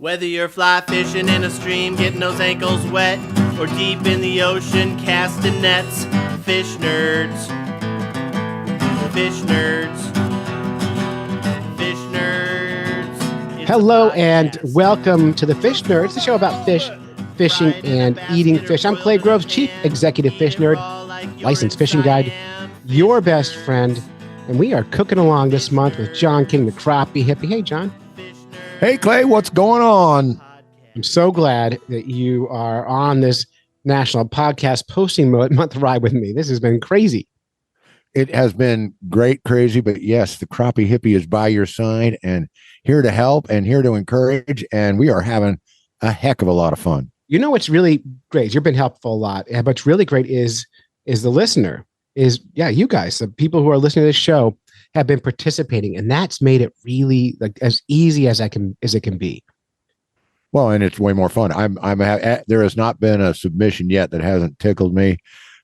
Whether you're fly fishing in a stream, getting those ankles wet, or deep in the ocean casting nets, fish nerds. Fish nerds. Fish nerds. It's Hello and welcome to the Fish Nerds, the show about fish, fishing, and eating fish. I'm Clay Groves, Chief Executive Fish Nerd, licensed fishing guide, your best friend, and we are cooking along this month with John King, the crappie hippie. Hey, John. Hey, Clay, what's going on? I'm so glad that you are on this national podcast posting month ride with me. This has been crazy. It has been great, crazy, but yes, the crappie hippie is by your side and here to help and here to encourage, and we are having a heck of a lot of fun. You know what's really great? You've been helpful a lot. And what's really great is the listener, you guys, the people who are listening to this show have been participating, and that's made it really like as easy as it can be. Well, and it's way more fun. There has not been a submission yet that hasn't tickled me,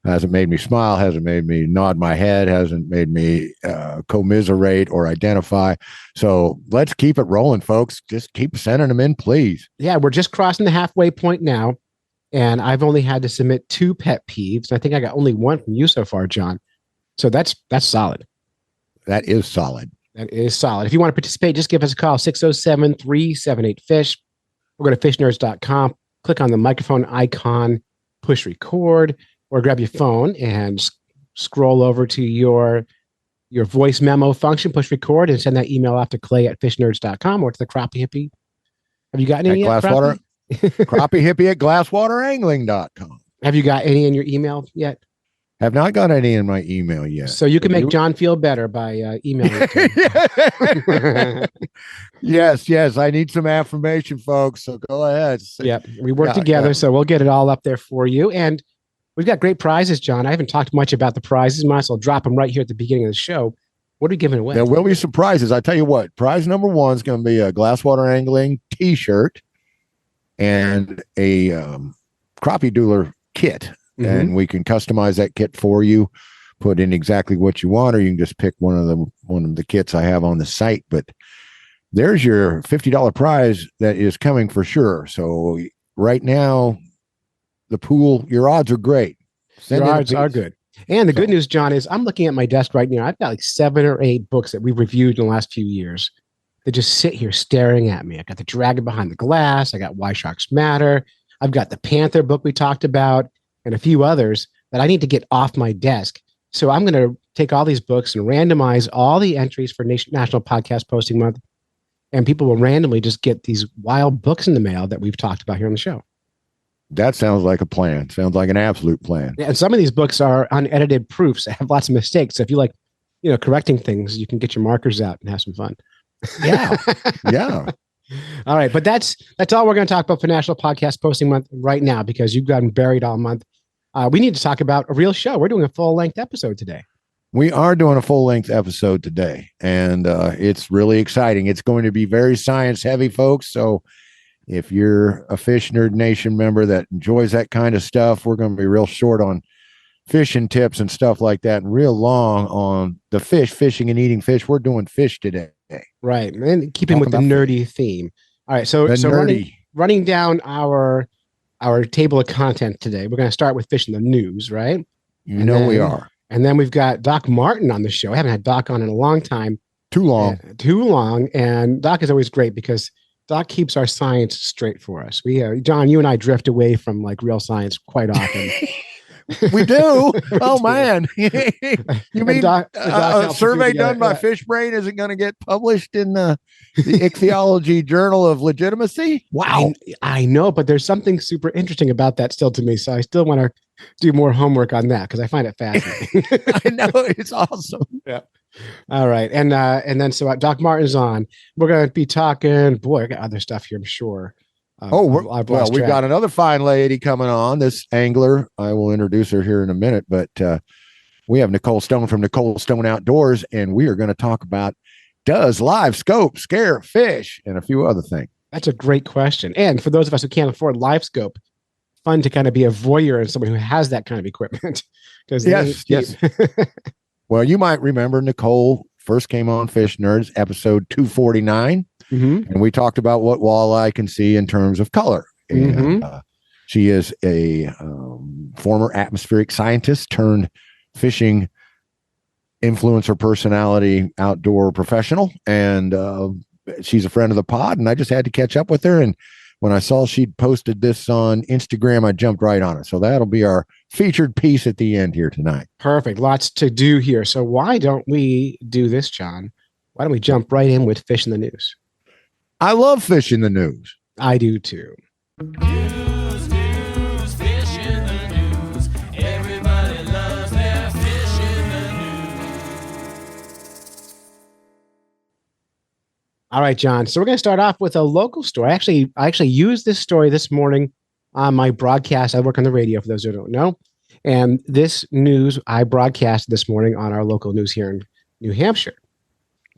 hasn't made me smile, hasn't made me nod my head, hasn't made me commiserate or identify. So let's keep it rolling, folks. Just keep sending them in, please. Yeah, we're just crossing the halfway point now, and I've only had to submit 2 pet peeves. I think I got only 1 from you so far, John. So that's solid. That is solid. That is solid. If you want to participate, just give us a call, 607-378-FISH. Or go to fishnerds.com, click on the microphone icon, push record, or grab your phone and scroll over to your voice memo function, push record, and send that email off to Clay at fishnerds.com or to the crappie hippie. Have you got any yet, Glasswater? Crappie hippie at glasswaterangling.com. Have you got any in your email yet? Have not got any in my email yet. So you can make John feel better by emailing him. Yes. I need some affirmation, folks. So go ahead. Yep. We work together, so we'll get it all up there for you. And we've got great prizes, John. I haven't talked much about the prizes. Might as well drop them right here at the beginning of the show. What are we giving away? There will be surprises. I tell you what, prize number 1 is going to be a Glasswater Angling t-shirt and a crappie doodler kit. And we can customize that kit for you, put in exactly what you want, or you can just pick one of the kits I have on the site. But there's your $50 prize that is coming for sure. So right now, the pool, your odds are great. Your odds are good. And the good news, John, is I'm looking at my desk right now. I've got like 7 or 8 books that we've reviewed in the last few years that just sit here staring at me. I got The Dragon Behind the Glass. I got Why Sharks Matter. I've got the Panther book we talked about, and a few others that I need to get off my desk. So I'm going to take all these books and randomize all the entries for National Podcast Posting Month, and people will randomly just get these wild books in the mail that we've talked about here on the show. That sounds like a plan. Sounds like an absolute plan. Yeah, and some of these books are unedited proofs that have lots of mistakes. So if you like, correcting things, you can get your markers out and have some fun. Yeah. All right, but that's all we're going to talk about for National Podcast Posting Month right now, because you've gotten buried all month. We need to talk about a real show. We're doing a full-length episode today. We are doing a full-length episode today, and it's really exciting. It's going to be very science-heavy, folks, so if you're a Fish Nerd Nation member that enjoys that kind of stuff, we're going to be real short on fishing tips and stuff like that, and real long on the fishing and eating fish. We're doing fish today. Right, and keeping with the nerdy theme. All right, so running down our table of content today, we're going to start with fish in the news, right? We are. And then we've got Doc Martin on the show. I haven't had Doc on in a long time. Too long. And Doc is always great because Doc keeps our science straight for us. John, you and I drift away from like real science quite often. We do. Man. You mean a survey done by Fish Brain isn't going to get published in the Ichthyology Journal of Legitimacy? Wow. I know, but there's something super interesting about that still to me. So I still want to do more homework on that because I find it fascinating. I know. It's awesome. Yeah. All right. And then so Doc Martin's on. We're going to be talking, boy, I got other stuff here, I'm sure. We've got another fine lady coming on, this angler. I will introduce her here in a minute, but we have Nicole Stone from Nicole Stone Outdoors, and we are going to talk about, does live scope scare fish, and a few other things. That's a great question. And for those of us who can't afford live scope, fun to kind of be a voyeur and somebody who has that kind of equipment. Yes. Well, you might remember Nicole first came on Fish Nerds, episode 249. Mm-hmm. And we talked about what walleye can see in terms of color. And she is a former atmospheric scientist turned fishing influencer personality, outdoor professional. And she's a friend of the pod. And I just had to catch up with her. And when I saw she'd posted this on Instagram, I jumped right on it. So that'll be our featured piece at the end here tonight. Perfect. Lots to do here. So why don't we do this, John? Why don't we jump right in with Fish in the News? I love fish in the news. I do too. News, fish in the news. Everybody loves their fish in the news. All right, John. So we're going to start off with a local story. I actually used this story this morning on my broadcast. I work on the radio for those who don't know. And this news I broadcast this morning on our local news here in New Hampshire.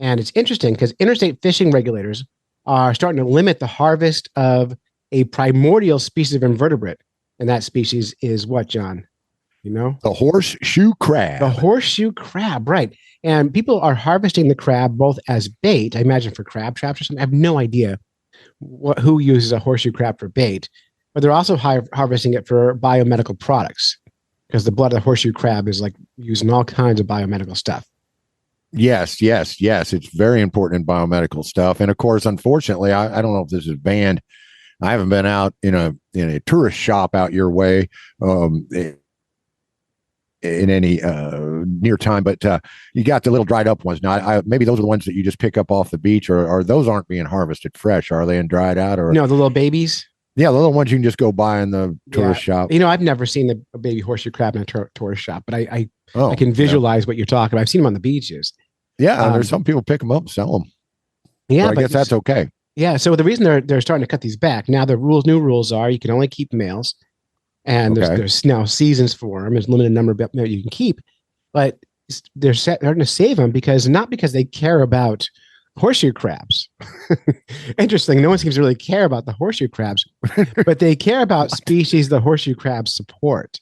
And it's interesting because interstate fishing regulators are starting to limit the harvest of a primordial species of invertebrate. And that species is what, John? You know? The horseshoe crab. The horseshoe crab, right. And people are harvesting the crab both as bait, I imagine for crab traps or something. I have no idea who uses a horseshoe crab for bait, but they're also harvesting it for biomedical products because the blood of the horseshoe crab is like used in all kinds of biomedical stuff. Yes. It's very important in biomedical stuff. And of course, unfortunately, I don't know if this is banned. I haven't been out in a tourist shop out your way in any near time, but you got the little dried up ones. Now, maybe those are the ones that you just pick up off the beach, or those aren't being harvested fresh, are they? And dried out, or no, the little babies. Yeah, the little ones you can just go buy in the tourist shop. You know, I've never seen a baby horseshoe crab in a tourist shop, but I can visualize what you're talking about. I've seen them on the beaches. Yeah, there's some people pick them up and sell them. Yeah, but I guess that's okay. Yeah, so the reason they're starting to cut these back now, the new rules are you can only keep males, and there's now seasons for them. There's a limited number of you can keep, but they're going to save them not because they care about horseshoe crabs. Interesting. No one seems to really care about the horseshoe crabs, but they care about species the horseshoe crabs support.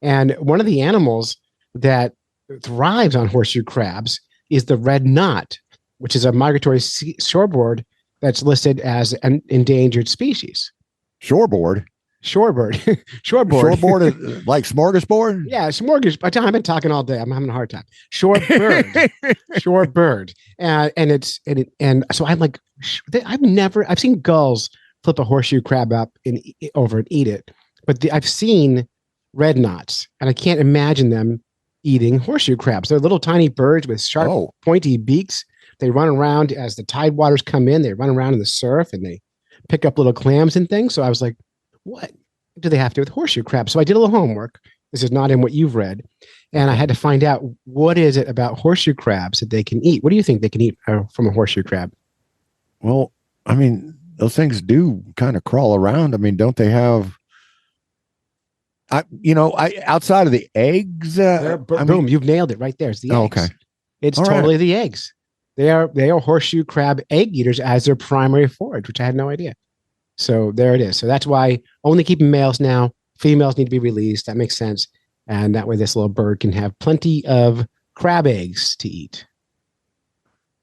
And one of the animals that thrives on horseshoe crabs is the red knot, which is a migratory shorebird that's listed as an endangered species. Shorebird. Shorebird Is like smorgasbord. Yeah, smorgasbord. I've been talking all day. I'm having a hard time. Shorebird. Shorebird. And so I'm like, I've seen gulls flip a horseshoe crab up over and eat it, but I've seen red knots, and I can't imagine them eating horseshoe crabs. They're little tiny birds with sharp, pointy beaks. They run around as the tide waters come in. They run around in the surf and they pick up little clams and things. So I was like, what do they have to do with horseshoe crabs? So I did a little homework. This is not in what you've read. And I had to find out, what is it about horseshoe crabs that they can eat? What do you think they can eat from a horseshoe crab? Well, I mean, those things do kind of crawl around. I mean, don't they have... outside of the eggs, boom, you've nailed it right there. It's the eggs. Okay. It's All totally right. the eggs. They are horseshoe crab egg eaters as their primary forage, which I had no idea. So there it is. So that's why only keeping males now. Females need to be released. That makes sense. And that way this little bird can have plenty of crab eggs to eat.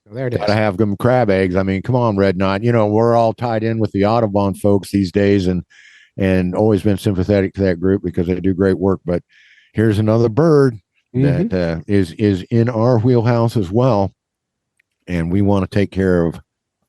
So there it is. Gotta have them crab eggs. I mean, come on, Red Knot. We're all tied in with the Audubon folks these days, and always been sympathetic to that group because they do great work. But here's another bird that is in our wheelhouse as well. And we want to take care of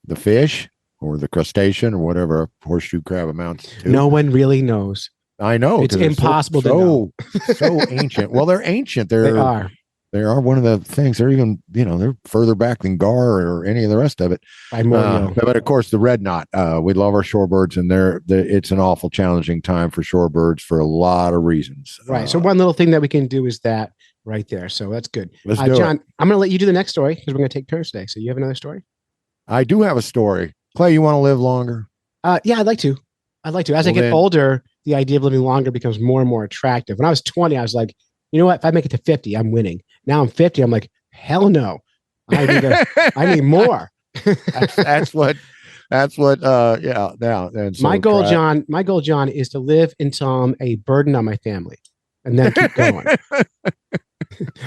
the fish or the crustacean or whatever a horseshoe crab amounts to. No one really knows. I know. It's impossible to know. So ancient. Well, they're ancient. They are. They are one of the things. They're even, they're further back than gar or any of the rest of it. But of course, the red knot. We love our shorebirds, and it's an awful challenging time for shorebirds for a lot of reasons. Right. So one little thing that we can do is that right there. So that's good. Let's do John, it. I'm going to let you do the next story because we're going to take turns today. So you have another story? I do have a story. Clay, you want to live longer? Yeah, I'd like to. As I get older, the idea of living longer becomes more and more attractive. When I was 20, I was like, you know what? If I make it to 50, I'm winning. Now I'm 50. I'm like, hell no. I need more. That's what. Yeah. Now, and so my goal, John, is to live until I'm a burden on my family, and then keep going.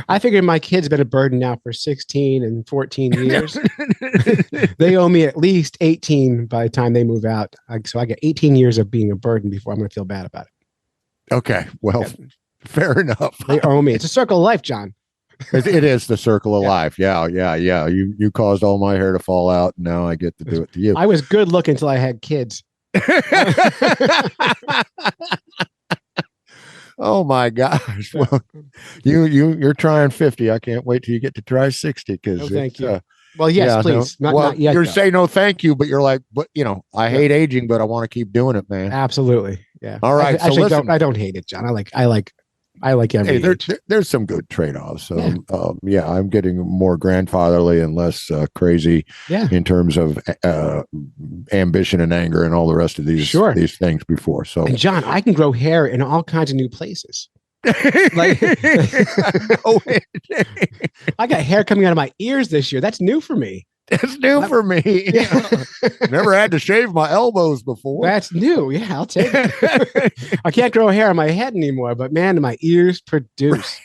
I figured my kid's been a burden now for 16 and 14 years. They owe me at least 18 by the time they move out. So I get 18 years of being a burden before I'm going to feel bad about it. Okay. Well, fair enough. They owe me. It's a circle of life, John. It is the circle of life. Yeah. You caused all my hair to fall out. And now I get to do it to you. I was good looking until I had kids. Oh my gosh. Well, you're trying 50. I can't wait till you get to try 60 because No, thank you. Well, yes, yeah, please. no, Not yet. You're though. saying no thank you, but you're like, but I hate aging, but I want to keep doing it, man. Absolutely. Yeah. All right. So Actually, listen. I don't hate it, John. I like every Hey, age. there's some good trade-offs. So I'm getting more grandfatherly and less crazy in terms of ambition and anger and all the rest of these things before. So, and John, I can grow hair in all kinds of new places. Like, I got hair coming out of my ears this year. That's new for me. It's new for me. Never had to shave my elbows before. That's new. Yeah, I'll take it. I can't grow hair on my head anymore, but man, my ears produce.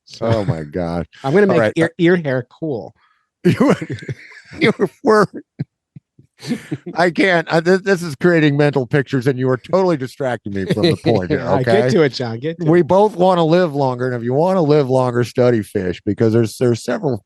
So, oh my God. I'm going to make ear hair cool. You were. I can't. This is creating mental pictures, and you are totally distracting me from the point here. Okay, get to it, John. We both want to live longer, and if you want to live longer, study fish because there's several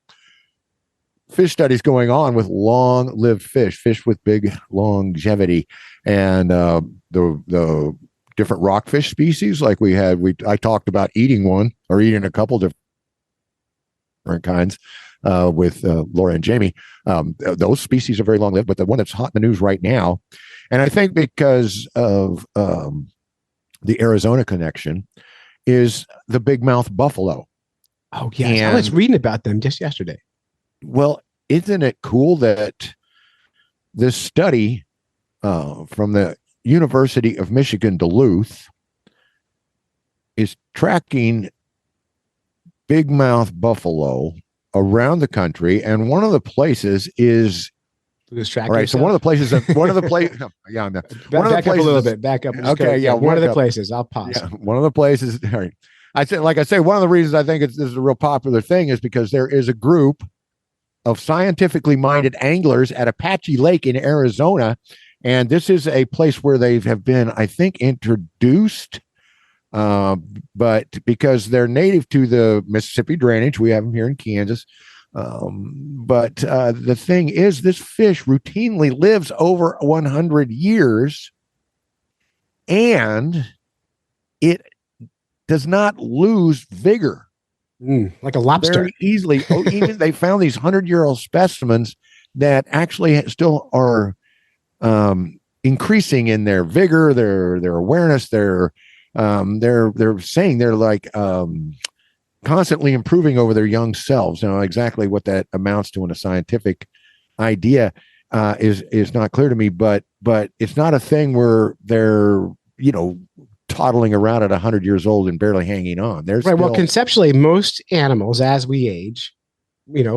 fish studies going on with long-lived fish with big longevity, and the different rockfish species. Like I talked about eating a couple different kinds. With Laura and Jamie, those species are very long lived, but the one that's hot in the news right now, and I think because of the Arizona connection, is the big mouth buffalo. Oh, yes. I was reading about them just yesterday. Well, isn't it cool that this study from the University of Michigan, Duluth, is tracking big mouth buffalo around the country, and one of the places is all right. So one of the places, yeah, one of the places. Back up a little bit. Back up. Okay, yeah. One of the places. I'll pause. Yeah, one of the places. All right. I said, like I say, one of the reasons I think this is a real popular thing is because there is a group of scientifically minded anglers at Apache Lake in Arizona, and this is a place where they have been, I think, introduced. But because they're native to the Mississippi drainage, we have them here in Kansas. But the thing is, this fish routinely lives over 100 years, and it does not lose vigor. Like a lobster. Very easily. Even they found these 100-year-old specimens that actually still are increasing in their vigor, their awareness, they're saying they're like constantly improving over their young selves. Now, exactly what that amounts to in a scientific idea is not clear to me, but it's not a thing where they're toddling around at 100 years old and barely hanging on. There's right. Well, conceptually, most animals, as we age,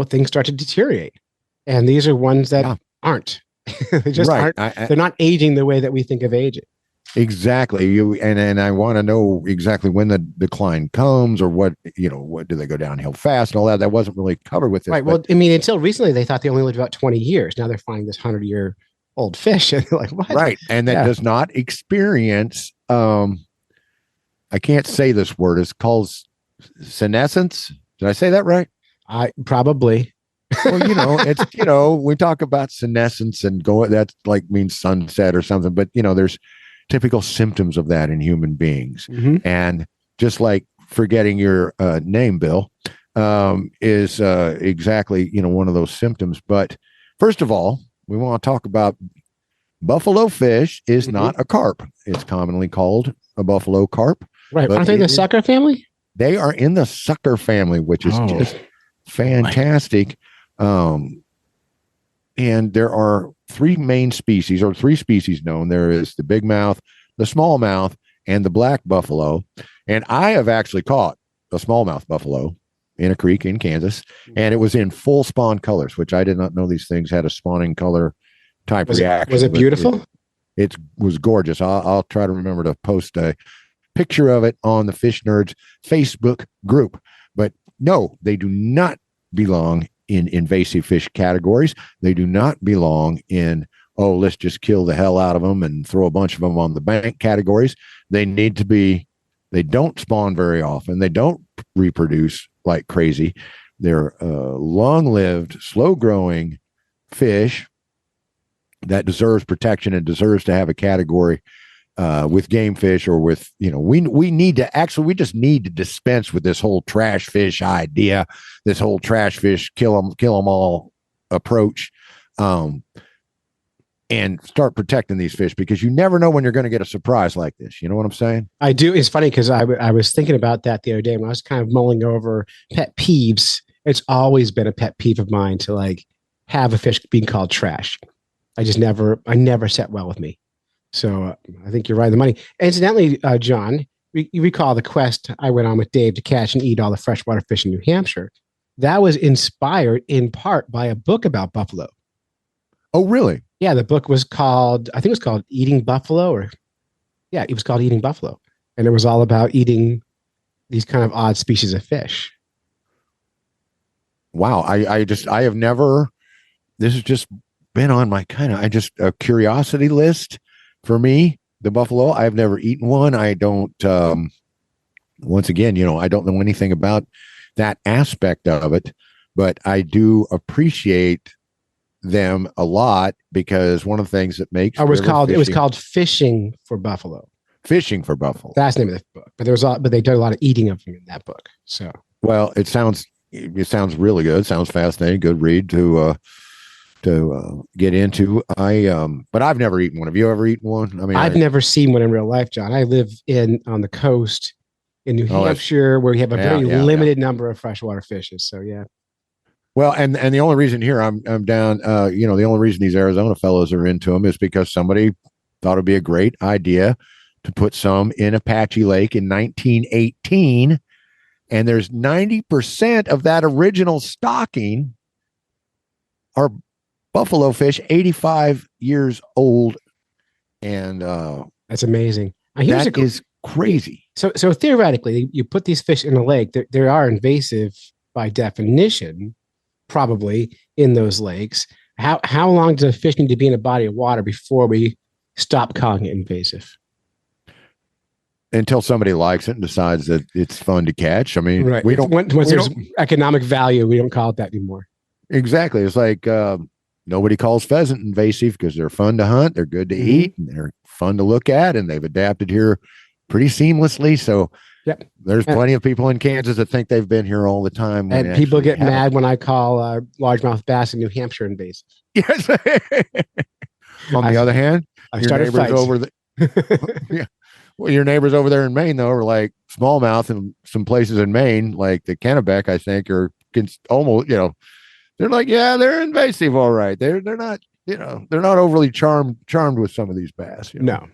things start to deteriorate, and these are ones that aren't. They just aren't. They're not aging the way that we think of aging. Exactly. And I want to know exactly when the decline comes, or what do they go downhill fast and all that. That wasn't really covered with this. Right. Well, I mean, until recently, they thought they only lived about 20 years. Now they're finding this 100-year-old fish, and they're like, what? Right. And that does not experience. I can't say this word. It's called senescence. Did I say that right? I probably. Well, it's we talk about senescence and that like means sunset or something, but there's typical symptoms of that in human beings. Mm-hmm. And just like forgetting your name, Bill, is exactly, one of those symptoms. But first of all, we want to talk about buffalo fish is not a carp. It's commonly called a buffalo carp. Right. Aren't they the sucker family? They are in the sucker family, which is just fantastic. And there are three species known. There is the big mouth, the smallmouth, and the black buffalo. And I have actually caught a smallmouth buffalo in a creek in Kansas, and it was in full spawn colors, which I did not know these things had a spawning color type reaction. Was it beautiful? It was gorgeous. I'll try to remember to post a picture of it on the Fish Nerds Facebook group. But no, they do not belong in invasive fish categories. They do not belong in, oh, let's just kill the hell out of them and throw a bunch of them on the bank categories. They need to be, they don't spawn very often. They don't reproduce like crazy. They're long-lived, slow-growing fish that deserves protection and deserves to have a category with game fish or with, we need to actually, we just need to dispense with this whole trash fish idea, this whole trash fish, kill them all approach, and start protecting these fish, because you never know when you're going to get a surprise like this. You know what I'm saying? I do. It's funny because I was thinking about that the other day when I was kind of mulling over pet peeves. It's always been a pet peeve of mine to like have a fish being called trash. I never set well with me. So I think you're right on the money. Incidentally, John, you recall the quest I went on with Dave to catch and eat all the freshwater fish in New Hampshire. That was inspired in part by a book about buffalo. Oh, really? Yeah, the book was called, I think it was called Eating Buffalo, it was called Eating Buffalo. And it was all about eating these kind of odd species of fish. Wow. I have never, this has just been on my a curiosity list for me, the buffalo. I've never eaten one. I don't, once again, I don't know anything about that aspect of it, but I do appreciate them a lot, because one of the things that makes it was called Fishing for Buffalo. Fishing for Buffalo. That's the name of the book. But they did a lot of eating of them in that book. So well, it sounds really good. Sounds fascinating. Good read to get into. But I've never eaten one. Have you ever eaten one? I mean, I've never seen one in real life, John. I live on the coast in New Hampshire, where we have a very limited number of freshwater fishes. So yeah. Well, and the only reason here I'm down, the only reason these Arizona fellows are into them is because somebody thought it'd be a great idea to put some in Apache Lake in 1918, and there's 90% of that original stocking are buffalo fish, 85 years old, and that's amazing. That is crazy. So theoretically, you put these fish in a lake, they are invasive by definition, probably in those lakes. How long does a fish need to be in a body of water before we stop calling it invasive? Until somebody likes it and decides that it's fun to catch. I mean, right. Once there's economic value, we don't call it that anymore. Exactly. It's like nobody calls pheasant invasive because they're fun to hunt, they're good to eat, and they're fun to look at, and they've adapted here pretty seamlessly. So yep. There's plenty of people in Kansas that think they've been here all the time. And people get mad when I call largemouth bass in New Hampshire invasive. Yes. On the other hand, your neighbors over your neighbors over there in Maine, though, are like smallmouth, and some places in Maine, like the Kennebec, I think, are almost, they're like, yeah, they're invasive. All right. They're not, they're not overly charmed with some of these bass. No.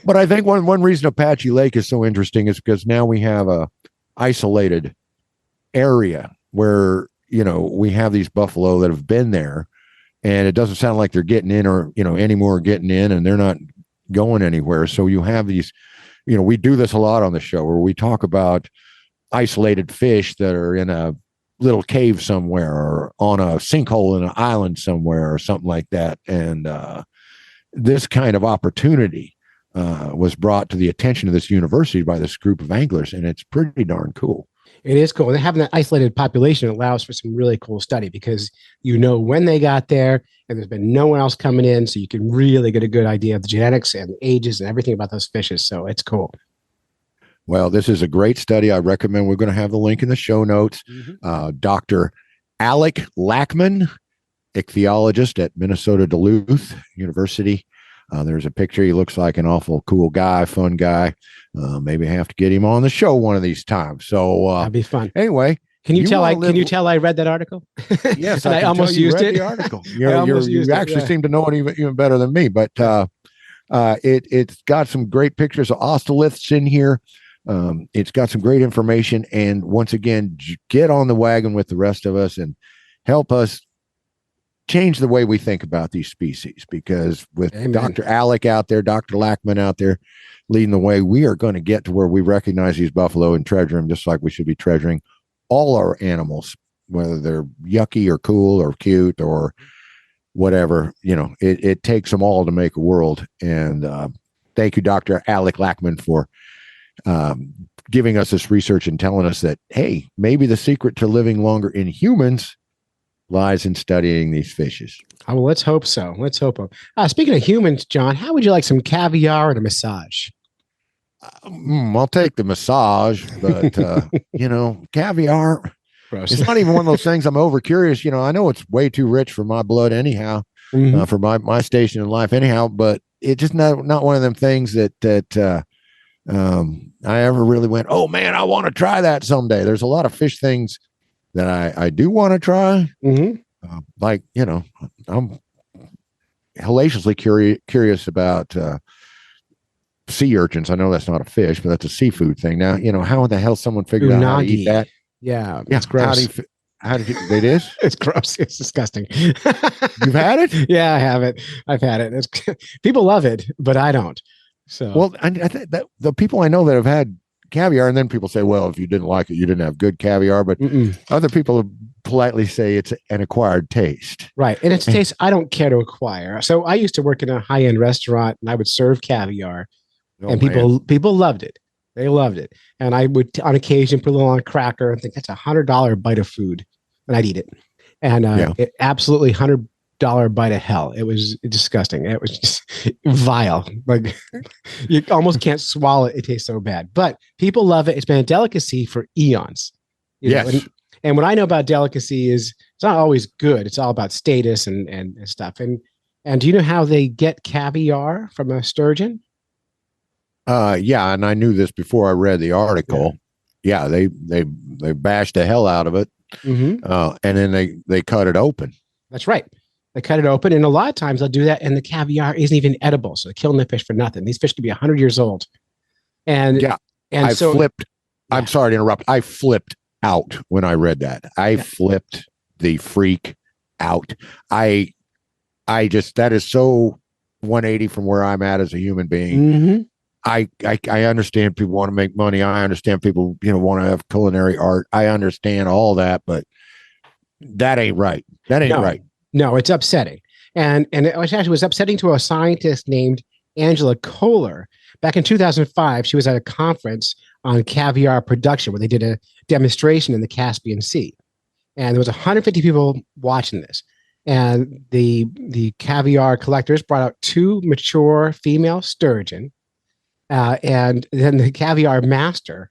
But I think one reason Apache Lake is so interesting is because now we have a isolated area where, we have these buffalo that have been there, and it doesn't sound like they're getting in or, anymore getting in, and they're not going anywhere. So you have these, we do this a lot on the show where we talk about isolated fish that are in a little cave somewhere or on a sinkhole in an island somewhere or something like that. And this kind of opportunity was brought to the attention of this university by this group of anglers, and it's pretty darn cool. It is cool. And having that isolated population allows for some really cool study, because when they got there, and there's been no one else coming in, so you can really get a good idea of the genetics and the ages and everything about those fishes. So it's cool. Well, this is a great study. I recommend. We're going to have the link in the show notes. Dr. Alec Lackman, ichthyologist at Minnesota Duluth University. There's a picture. He looks like an awful cool guy, fun guy. Maybe I have to get him on the show one of these times. So that'd be fun. Anyway, can you tell I read that article? Yes, I almost used it. The article. You actually seem to know it even better than me. But it's got some great pictures of ostoliths in here. It's got some great information. And once again, get on the wagon with the rest of us and help us change the way we think about these species, because with Amen. Dr. Alec out there, Dr. Lackman out there leading the way, we are going to get to where we recognize these buffalo and treasure them just like we should be treasuring all our animals, whether they're yucky or cool or cute or whatever. It takes them all to make a world. And thank you, Dr. Alec Lackman, for giving us this research and telling us that, hey, maybe the secret to living longer in humans lies in studying these fishes. Oh, well, let's hope so. Let's hope. Speaking of humans, John, how would you like some caviar and a massage? I'll take the massage, but caviar. Gross. It's not even one of those things I'm over curious. I know it's way too rich for my blood anyhow, for my station in life anyhow, but it's just not one of them things that I ever really went, oh man, I want to try that someday. There's a lot of fish things that I do want to try. I'm hellaciously curious about sea urchins. I know that's not a fish, but that's a seafood thing. Now, how in the hell someone figured out how to eat that? Yeah, it's gross. How did you? It is. It's gross. It's disgusting. You've had it? Yeah, I have it. I've had it. People love it, but I don't. So well, I think that the people I know that have had caviar, and then people say, well, if you didn't like it, you didn't have good caviar. But other people politely say it's an acquired taste. Right, and it's a taste I don't care to acquire. So I used to work in a high-end restaurant, and I would serve caviar, and people loved it. They loved it. And I would, on occasion, put a little on a cracker and think that's $100 bite of food. And I'd eat it. And it absolutely $100 bite of hell. It was disgusting. It was just vile. Like you almost can't swallow it. It tastes so bad. But people love it. It's been a delicacy for eons. Yes. And what I know about delicacy is it's not always good. It's all about status and stuff. And do you know how they get caviar from a sturgeon? Yeah, and I knew this before I read the article. Yeah, they bashed the hell out of it, and then they cut it open. That's right. They cut it open, and a lot of times they'll do that, and the caviar isn't even edible, so they're killing the fish for nothing. These fish could be 100 years old. And I'm sorry to interrupt. I flipped out when I read that. I flipped the freak out. I just, that is so 180 from where I'm at as a human being. I understand people want to make money. I understand people, want to have culinary art. I understand all that, but that ain't right. That ain't right. No, it's upsetting. And it actually was upsetting to a scientist named Angela Kohler. Back in 2005, she was at a conference on caviar production where they did a demonstration in the Caspian Sea. And there was 150 people watching this. And the caviar collectors brought out 2 mature female sturgeon. And then the caviar master,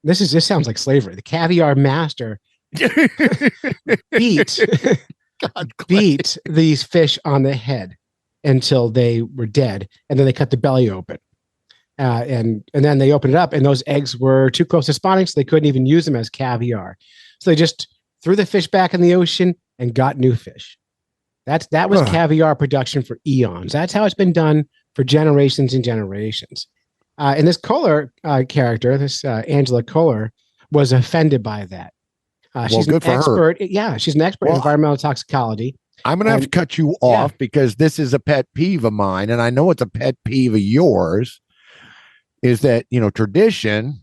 this sounds like slavery. The caviar master beat these fish on the head until they were dead. And then they cut the belly open. And then they opened it up, and those eggs were too close to spawning, so they couldn't even use them as caviar. So they just threw the fish back in the ocean and got new fish. That was caviar production for eons. That's how it's been done for generations and generations. And this Kohler character, this Angela Kohler, was offended by that. She's good an for expert. Yeah, she's an expert in environmental toxicology. I'm going to have to cut you off because this is a pet peeve of mine, and I know it's a pet peeve of yours, is that, tradition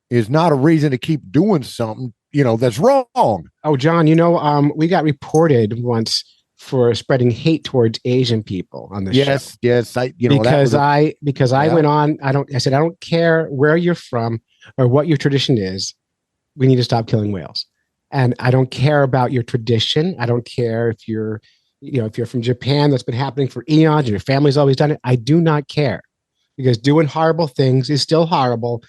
is not a reason to keep doing something, that's wrong. Oh, John, we got reported once for spreading hate towards Asian people on the show. Yes. I went on. I said, I don't care where you're from or what your tradition is. We need to stop killing whales. And I don't care about your tradition. I don't care if you're from Japan, that's been happening for eons and your family's always done it. I do not care, because doing horrible things is still horrible,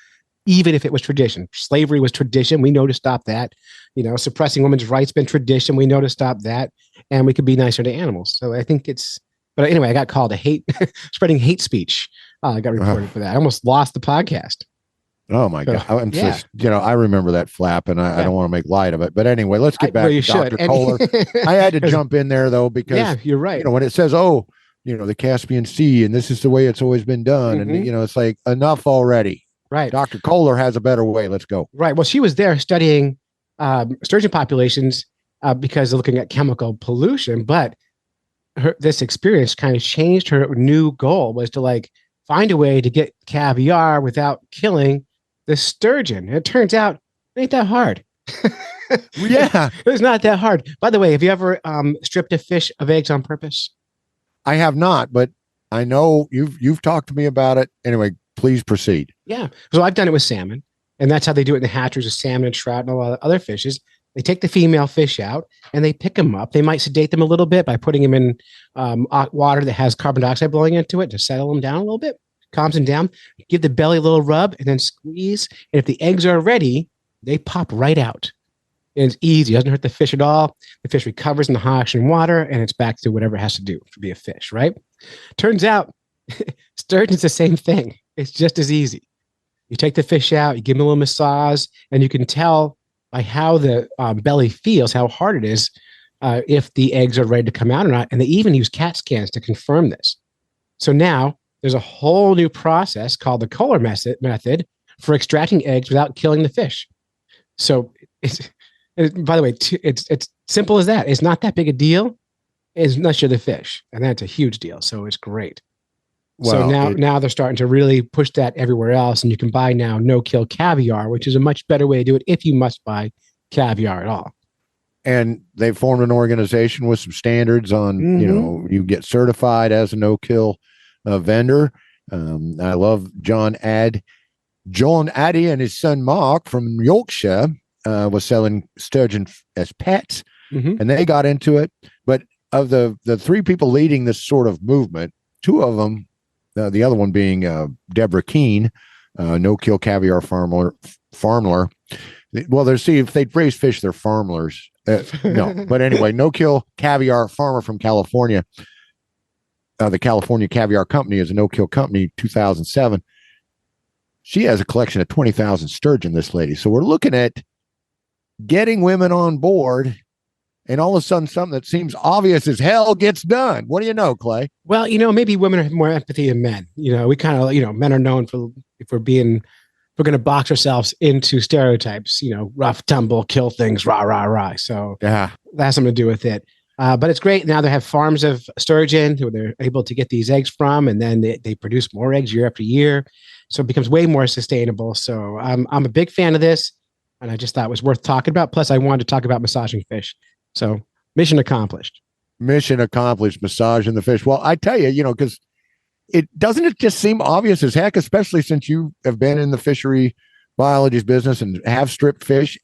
even if it was tradition. Slavery was tradition. We know to stop that. Suppressing women's rights been tradition. We know to stop that. And we could be nicer to animals. So I think but anyway, I got called spreading hate speech. I got reported for that. I almost lost the podcast. Oh my God. I'm just, I remember that flap, and I don't want to make light of it, but anyway, let's get back to Dr. Kohler. I had to jump in there though, because you're right. When it says, the Caspian Sea, and this is the way it's always been done. And, it's like, enough already. Right. Dr. Kohler has a better way. Let's go. Right. Well, she was there studying sturgeon populations because they're looking at chemical pollution. But this experience kind of changed her new goal was to like find a way to get caviar without killing the sturgeon. And it turns out it ain't that hard. Yeah, It's not that hard. By the way, have you ever stripped a fish of eggs on purpose? I have not, but I know you've talked to me about it. Anyway, please proceed. Yeah. So I've done it with salmon, and that's how they do it in the hatcheries of salmon and trout and all the other fishes. They take the female fish out and they pick them up. They might sedate them a little bit by putting them in water that has carbon dioxide blowing into it to settle them down a little bit, calms them down. Give the belly a little rub and then squeeze. And if the eggs are ready, they pop right out. And it's easy. It doesn't hurt the fish at all. The fish recovers in the high oxygen water and it's back to whatever it has to do to be a fish, right? Turns out sturgeon's the same thing. It's just as easy. You take the fish out, you give them a little massage, and you can tell by how the belly feels, how hard it is, if the eggs are ready to come out or not. And they even use CAT scans to confirm this. So now there's a whole new process called the Kohler method for extracting eggs without killing the fish. So by the way, it's simple as that. It's not that big a deal unless you're the fish. And that's a huge deal. So it's great. Well, so now they're starting to really push that everywhere else. And you can buy now no-kill caviar, which is a much better way to do it if you must buy caviar at all. And they formed an organization with some standards on, you get certified as a no-kill vendor. I love John Addy and his son Mark from Yorkshire was selling sturgeon as pets, and they got into it. But of the three people leading this sort of movement, two of them, the other one being Deborah Keene, no-kill caviar farmer. Well, they're if they'd raise fish, they're farmers. No, but anyway, no-kill caviar farmer from California. The California Caviar Company is a no-kill company, 2007. She has a collection of 20,000 sturgeon, this lady. So we're looking at getting women on board, and all of a sudden something that seems obvious as hell gets done. What do you know, Clay? Well, maybe women have more empathy than men. We kind of, men are known for, if we're going to box ourselves into stereotypes, rough, tumble, kill things, rah, rah, rah. So yeah, that has something to do with it. But it's great. Now they have farms of sturgeon where they're able to get these eggs from, and then they produce more eggs year after year. So it becomes way more sustainable. So I'm a big fan of this, and I just thought it was worth talking about. Plus, I wanted to talk about massaging fish. So mission accomplished. Mission accomplished, massaging the fish. Well, I tell you, because it just seem obvious as heck, especially since you have been in the fishery biology business and have stripped fish.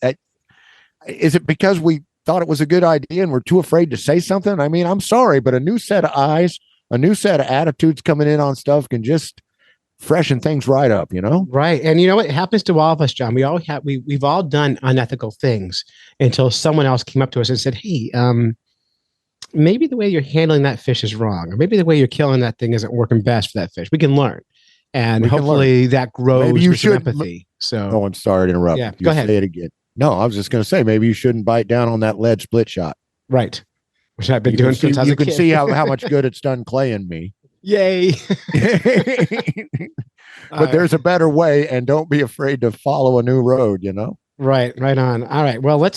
Is it because we thought it was a good idea and we're too afraid to say something? I mean, I'm sorry, but a new set of eyes, a new set of attitudes coming in on stuff can just freshen things right up, Right. And it happens to all of us, John. We've all done unethical things until someone else came up to us and said, hey, maybe the way you're handling that fish is wrong, or maybe the way you're killing that thing isn't working best for that fish. We can learn. And hopefully that grows maybe you should empathy. So oh, I'm sorry to interrupt. Yeah, go ahead. Say it again. No, I was just going to say, maybe you shouldn't bite down on that lead split shot. Right. Which I've been doing since I was a kid. You can see how much good it's done Clay and me. Yay. But there's a better way, and don't be afraid to follow a new road, Right on. All right. Well, why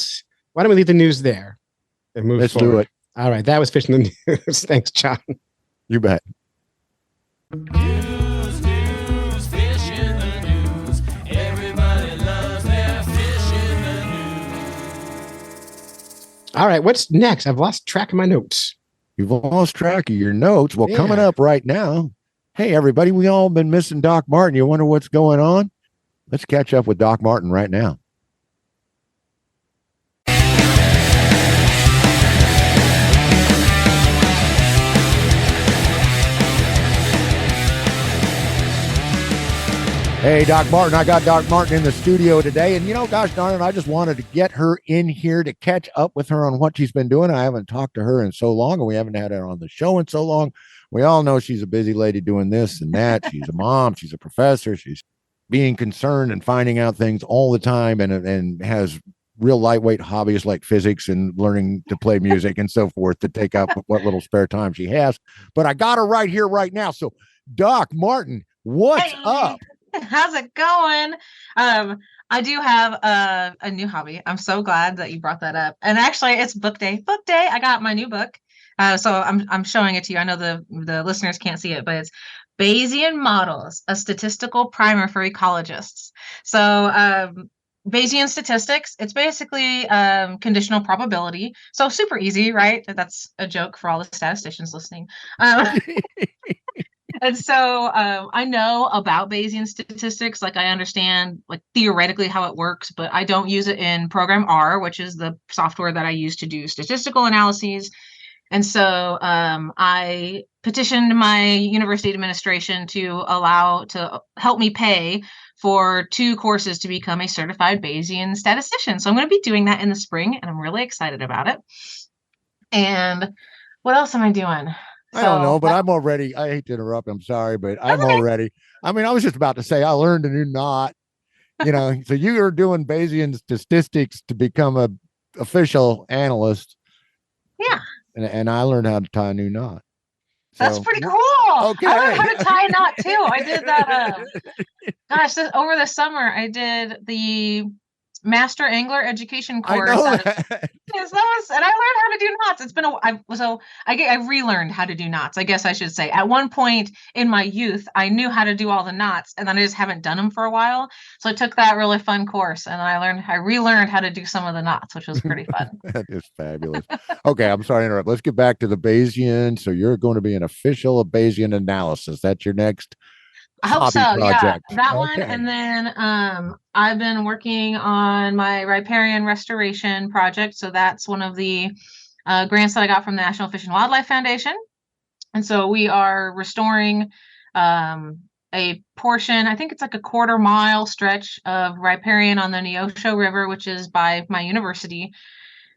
don't we leave the news there and move forward? Do it. All right. That was Fish in the News. Thanks, John. You bet. News, fish in the news. Everybody loves their fish in the news. All right. What's next? I've lost track of my notes. You've lost track of your notes. Well, Yeah. Coming up right now, hey, everybody, we all been missing Doc Martin. You wonder what's going on? Let's catch up with Doc Martin right now. Hey, Doc Martin. I got Doc Martin in the studio today. And, gosh darn it, I just wanted to get her in here to catch up with her on what she's been doing. I haven't talked to her in so long, and we haven't had her on the show in so long. We all know she's a busy lady doing this and that. She's a mom. She's a professor. She's being concerned and finding out things all the time, and has real lightweight hobbies like physics and learning to play music and so forth to take up what little spare time she has. But I got her right here, right now. So, Doc Martin, what's up? How's it going? I do have a new hobby. I'm so glad that you brought that up. And actually, it's book day. Book day. I got my new book. So I'm showing it to you. I know the listeners can't see it, but it's Bayesian Models, a statistical primer for ecologists. So Bayesian statistics, it's basically conditional probability. So super easy, right? That's a joke for all the statisticians listening. And so I know about Bayesian statistics, like I understand like theoretically how it works, but I don't use it in Program R, which is the software that I use to do statistical analyses. And so I petitioned my university administration to help me pay for 2 courses to become a certified Bayesian statistician. So I'm going to be doing that in the spring, and I'm really excited about it. And what else am I doing? I don't know, but I'm already, I hate to interrupt. I'm sorry, but I'm already, I mean, I was just about to say, I learned a new knot, so you are doing Bayesian statistics to become a official analyst. Yeah. And I learned how to tie a new knot. That's pretty cool. Okay. I learned how to tie a knot too. I did that. Over the summer, I did the Master Angler Education course. I know that. And I learned how to do knots. It's been I relearned how to do knots, I guess I should say. At one point in my youth, I knew how to do all the knots, and then I just haven't done them for a while. So I took that really fun course, and I relearned how to do some of the knots, which was pretty fun. That is fabulous. Okay, I'm sorry to interrupt. Let's get back to the Bayesian. So you're going to be an official Bayesian analysis. That's your next I hope so. project. Yeah, that one. And then I've been working on my riparian restoration project. So that's one of the grants that I got from the National Fish and Wildlife Foundation. And so we are restoring a portion, I think it's like a 1/4 mile stretch of riparian on the Neosho River, which is by my university.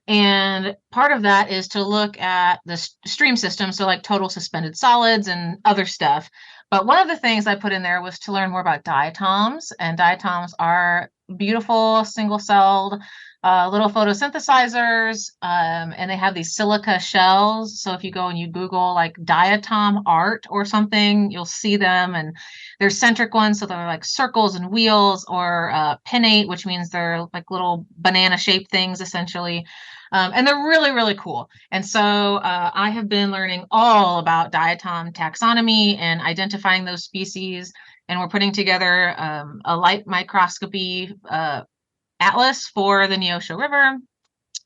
And part of that is to look at the stream system, so like total suspended solids and other stuff. But one of the things I put in there was to learn more about diatoms, and diatoms are beautiful single-celled little photosynthesizers, and they have these silica shells. So if you go and you Google like diatom art or something, you'll see them, and they're centric ones, so they're like circles and wheels, or pinnate, which means they're like little banana-shaped things essentially. And they're really, really cool. And so I have been learning all about diatom taxonomy and identifying those species. And we're putting together a light microscopy atlas for the Neosho River.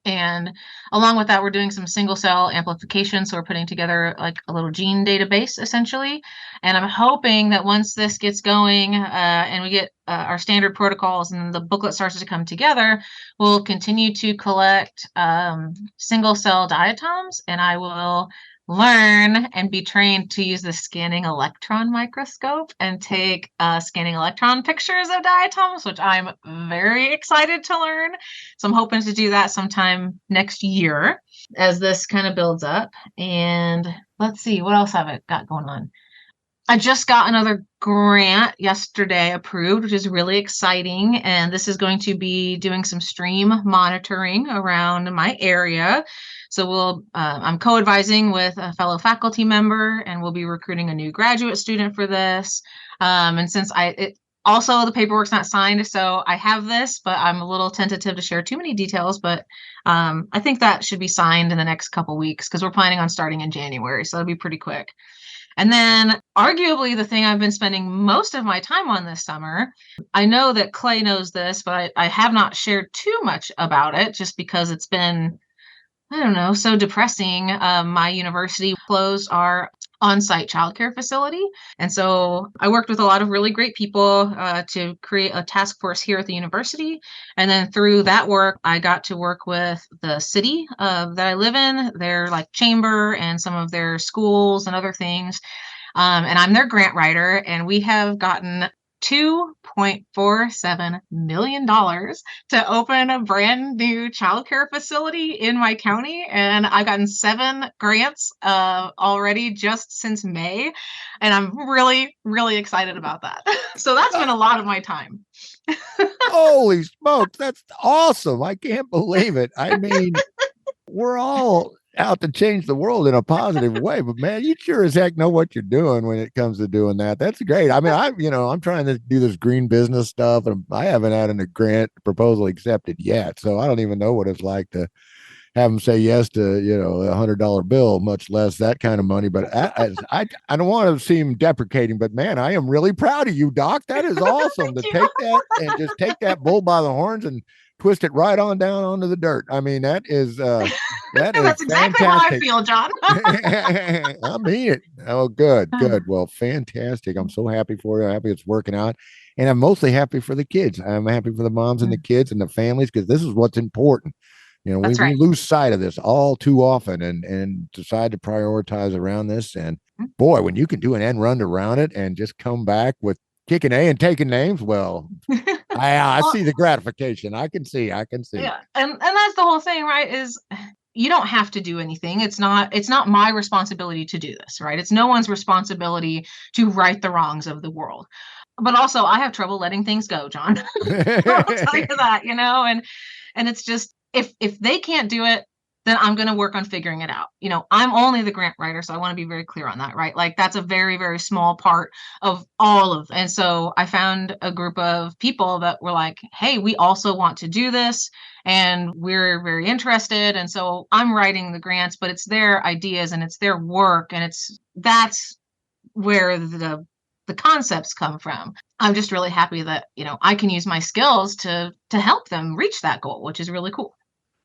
And along with that, we're doing some single cell amplification. So we're putting together like a little gene database essentially. And I'm hoping that once this gets going and we get our standard protocols and the booklet starts to come together, we'll continue to collect single cell diatoms, and I will learn and be trained to use the scanning electron microscope and take scanning electron pictures of diatoms, which I'm very excited to learn. So I'm hoping to do that sometime next year as this kind of builds up. And let's see, what else have I got going on? I just got another grant yesterday approved, which is really exciting. And this is going to be doing some stream monitoring around my area. So I'm co-advising with a fellow faculty member, and we'll be recruiting a new graduate student for this. And since also the paperwork's not signed, so I have this, but I'm a little tentative to share too many details. But I think that should be signed in the next couple weeks because we're planning on starting in January, so it'll be pretty quick. And then arguably the thing I've been spending most of my time on this summer, I know that Clay knows this, but I have not shared too much about it just because it's been, I don't know, so depressing. My university closed our on-site childcare facility. And so I worked with a lot of really great people to create a task force here at the university. And then through that work, I got to work with the city that I live in, their like chamber and some of their schools and other things. And I'm their grant writer, and we have gotten $2.47 million to open a brand new childcare facility in my county. And I've gotten 7 grants already just since May. And I'm really, really excited about that. So that's been a lot of my time. Holy smokes, that's awesome. I can't believe it. I mean, we're all out to change the world in a positive way. But man, you sure as heck know what you're doing when it comes to doing that. That's great. I mean, I'm trying to do this green business stuff, and I haven't had a grant proposal accepted yet. So I don't even know what it's like to have them say yes to, $100 bill, much less that kind of money. But I don't want to seem deprecating, but man, I am really proud of you, Doc. That is awesome to take that and just take that bull by the horns and twist it right on down onto the dirt. I mean, that is That's exactly how I fantastic. feel, John. I mean it. Oh, good. Well, fantastic. I'm so happy for you. I'm happy it's working out. And I'm mostly happy for the kids. I'm happy for the moms and the kids and the families, because this is what's important. That's we right. lose sight of this all too often and decide to prioritize around this. And boy, when you can do an end run around it and just come back with kicking A and taking names, well, I Well, see the gratification. I can see. yeah, and that's the whole thing, right? Is you don't have to do anything. It's not my responsibility to do this, right? It's no one's responsibility to right the wrongs of the world. But also, I have trouble letting things go, John. I'll tell you that, and it's just if they can't do it, then I'm going to work on figuring it out. I'm only the grant writer, so I want to be very clear on that, right? Like that's a very, very small part of all of. And so I found a group of people that were like, hey, we also want to do this and we're very interested. And so I'm writing the grants, but it's their ideas and it's their work. And that's where the concepts come from. I'm just really happy that, I can use my skills to help them reach that goal, which is really cool.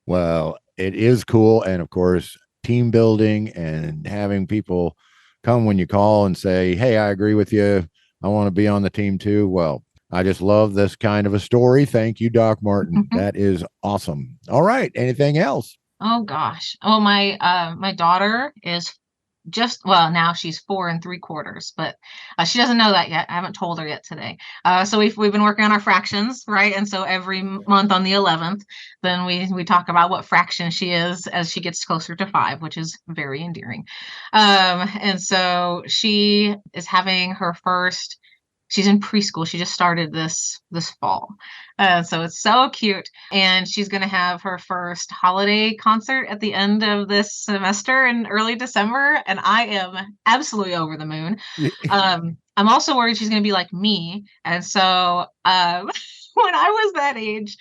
Well, it is cool. And of course, team building and having people come when you call and say, hey, I agree with you. I want to be on the team too. Well, I just love this kind of a story. Thank you, Doc Martin. Mm-hmm. That is awesome. All right. Anything else? Oh gosh. Oh, my daughter is now she's 4 3/4, but she doesn't know that yet. I haven't told her yet today. So we've been working on our fractions, right? And so every month on the 11th, then we talk about what fraction she is as she gets closer to 5, which is very endearing. And so she is having her first. She's in preschool. She just started this fall. So it's so cute. And she's going to have her first holiday concert at the end of this semester in early December. And I am absolutely over the moon. I'm also worried she's going to be like me. And so when I was that age,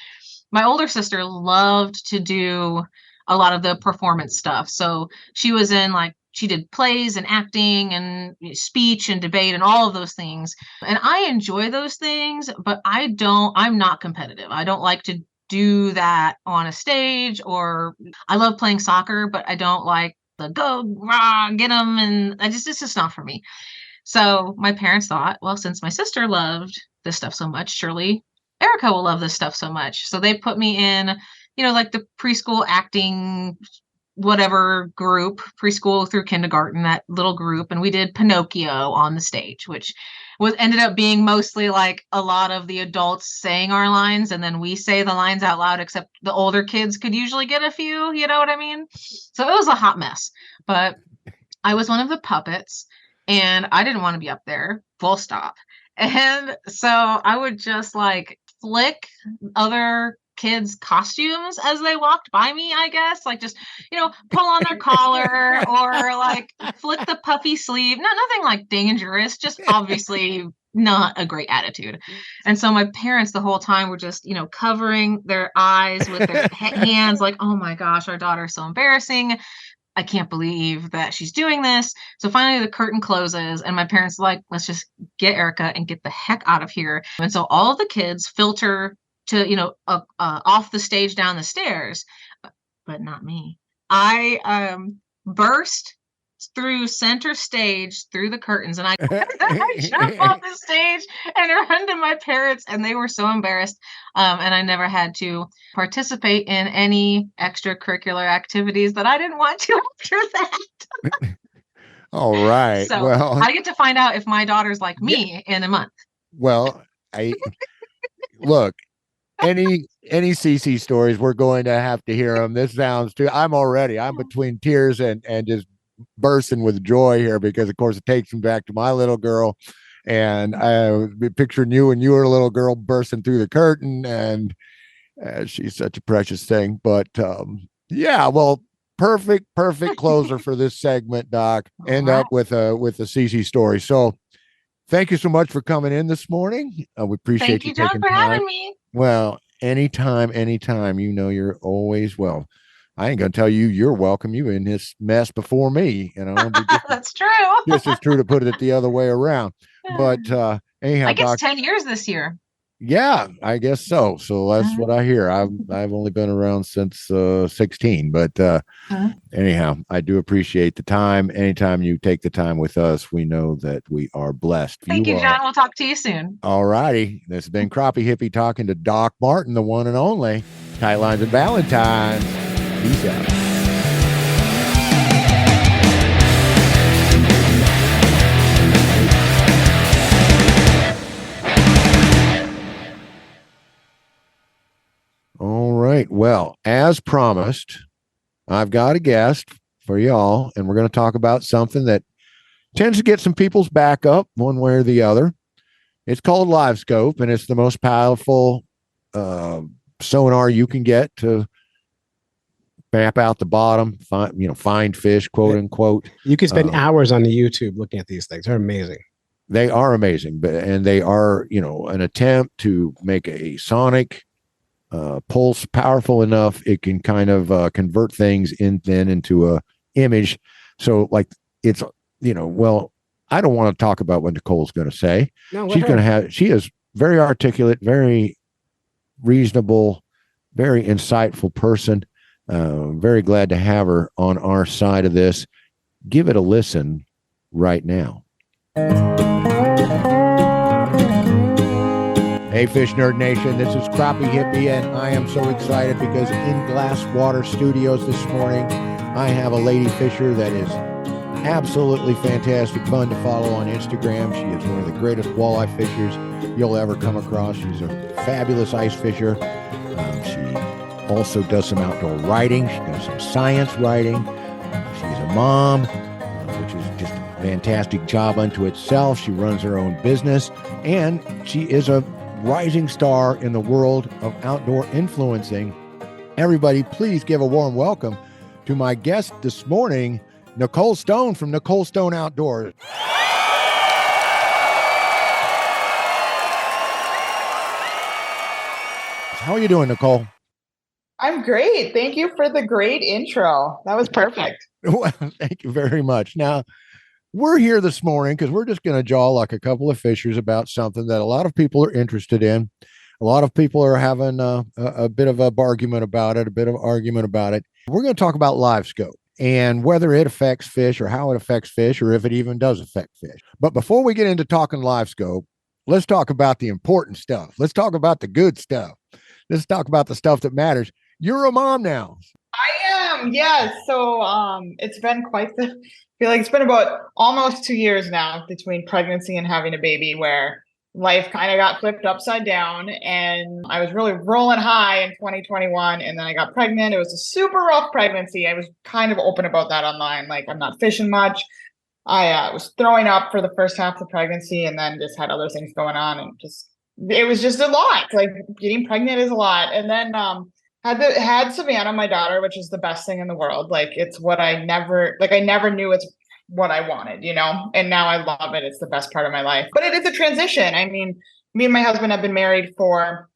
my older sister loved to do a lot of the performance stuff. So she was in she did plays and acting and speech and debate and all of those things. And I enjoy those things, but I'm not competitive. I don't like to do that on a stage, or I love playing soccer, but I don't like the go, rah, get them. And it's just not for me. So my parents thought, well, since my sister loved this stuff so much, surely Erica will love this stuff so much. So they put me in, like the preschool acting whatever group, preschool through kindergarten, that little group. And we did Pinocchio on the stage, which ended up being mostly like a lot of the adults saying our lines. And then we say the lines out loud, except the older kids could usually get a few, you know what I mean? So it was a hot mess, but I was one of the puppets and I didn't want to be up there, full stop. And so I would just flick other kids' costumes as they walked by me, I guess, just pull on their collar or flick the puffy sleeve. Nothing dangerous, just obviously not a great attitude. And so my parents the whole time were just covering their eyes with their hands, oh my gosh, our daughter's so embarrassing. I can't believe that she's doing this. So finally the curtain closes and my parents are let's just get Erica and get the heck out of here. And so all of the kids filter to, off the stage down the stairs, but not me. I burst through center stage through the curtains and I jumped off the stage and run to my parents and they were so embarrassed. And I never had to participate in any extracurricular activities that I didn't want to after that. All right. So well, I get to find out if my daughter's like me in a month. Well, look, any CC stories, we're going to have to hear them. This sounds too, I'm between tears and just bursting with joy here because of course it takes me back to my little girl and I was picturing you when you were a little girl bursting through the curtain and she's such a precious thing. But yeah, well, perfect closer for this segment, Doc. End up with a CC story. So thank you so much for coming in this morning. We appreciate Thank you you, John, taking for time. having me. Well, anytime. You know, you're always well. I ain't gonna tell you you're welcome. You in this mess before me, you know. That's true. Just as true to put it the other way around. But anyhow, I guess Doc, 10 years this year. yeah, I guess so. So that's what I hear. I've only been around since 16, but anyhow, I do appreciate the time. Anytime you take the time with us, we know that we are blessed. Thank you, John. We'll talk to you soon. All righty. This has been Crappie Hippie talking to Doc Martin, the one and only. Tight Lines and Valentine's. Peace out. All right. Well, as promised, I've got a guest for y'all, and we're going to talk about something that tends to get some people's back up one way or the other. It's called Live Scope, and it's the most powerful sonar you can get to map out the bottom, find fish, quote unquote. You can spend hours on the YouTube looking at these things. They're amazing. They are amazing, and they are, an attempt to make a sonic pulse powerful enough it can kind of convert things into a image. So like it's well, I don't want to talk about what Nicole's going to say. No, she is very articulate, very reasonable, very insightful person. Very glad to have her on our side of this. Give it a listen right now. Hey, Fish Nerd Nation, this is Crappie Hippie, and I am so excited because in Glasswater Studios this morning, I have a lady fisher that is absolutely fantastic, fun to follow on Instagram. She is one of the greatest walleye fishers you'll ever come across. She's a fabulous ice fisher. She also does some outdoor writing. She does some science writing. She's a mom, which is just a fantastic job unto itself. She runs her own business, and she is a rising star in the world of outdoor influencing. Everybody, please give a warm welcome to my guest this morning, Nicole Stone from Nicole Stone Outdoors. How are you doing, Nicole? I'm great. Thank you for the great intro. That was perfect. Well, thank you very much. Now, we're here this morning because we're just going to jaw like a couple of fishers about something that a lot of people are interested in. A lot of people are having a bit of a argument about it. We're going to talk about live scope and whether it affects fish or how it affects fish or if it even does affect fish. But before we get into talking live scope, let's talk about the important stuff. Let's talk about the good stuff. Let's talk about the stuff that matters. You're a mom now. I am, yes. So it's been I feel like it's been about almost 2 years now between pregnancy and having a baby where life kind of got flipped upside down. And I was really rolling high in 2021. And then I got pregnant. It was a super rough pregnancy. I was kind of open about that online. Like, I'm not fishing much. I was throwing up for the first half of the pregnancy and then just had other things going on. And it was just a lot. Like, getting pregnant is a lot. And then had Savannah, my daughter, which is the best thing in the world. Like, it's what I never knew it's what I wanted, and now I love it. It's the best part of my life, but it is a transition. I mean, me and my husband have been married for,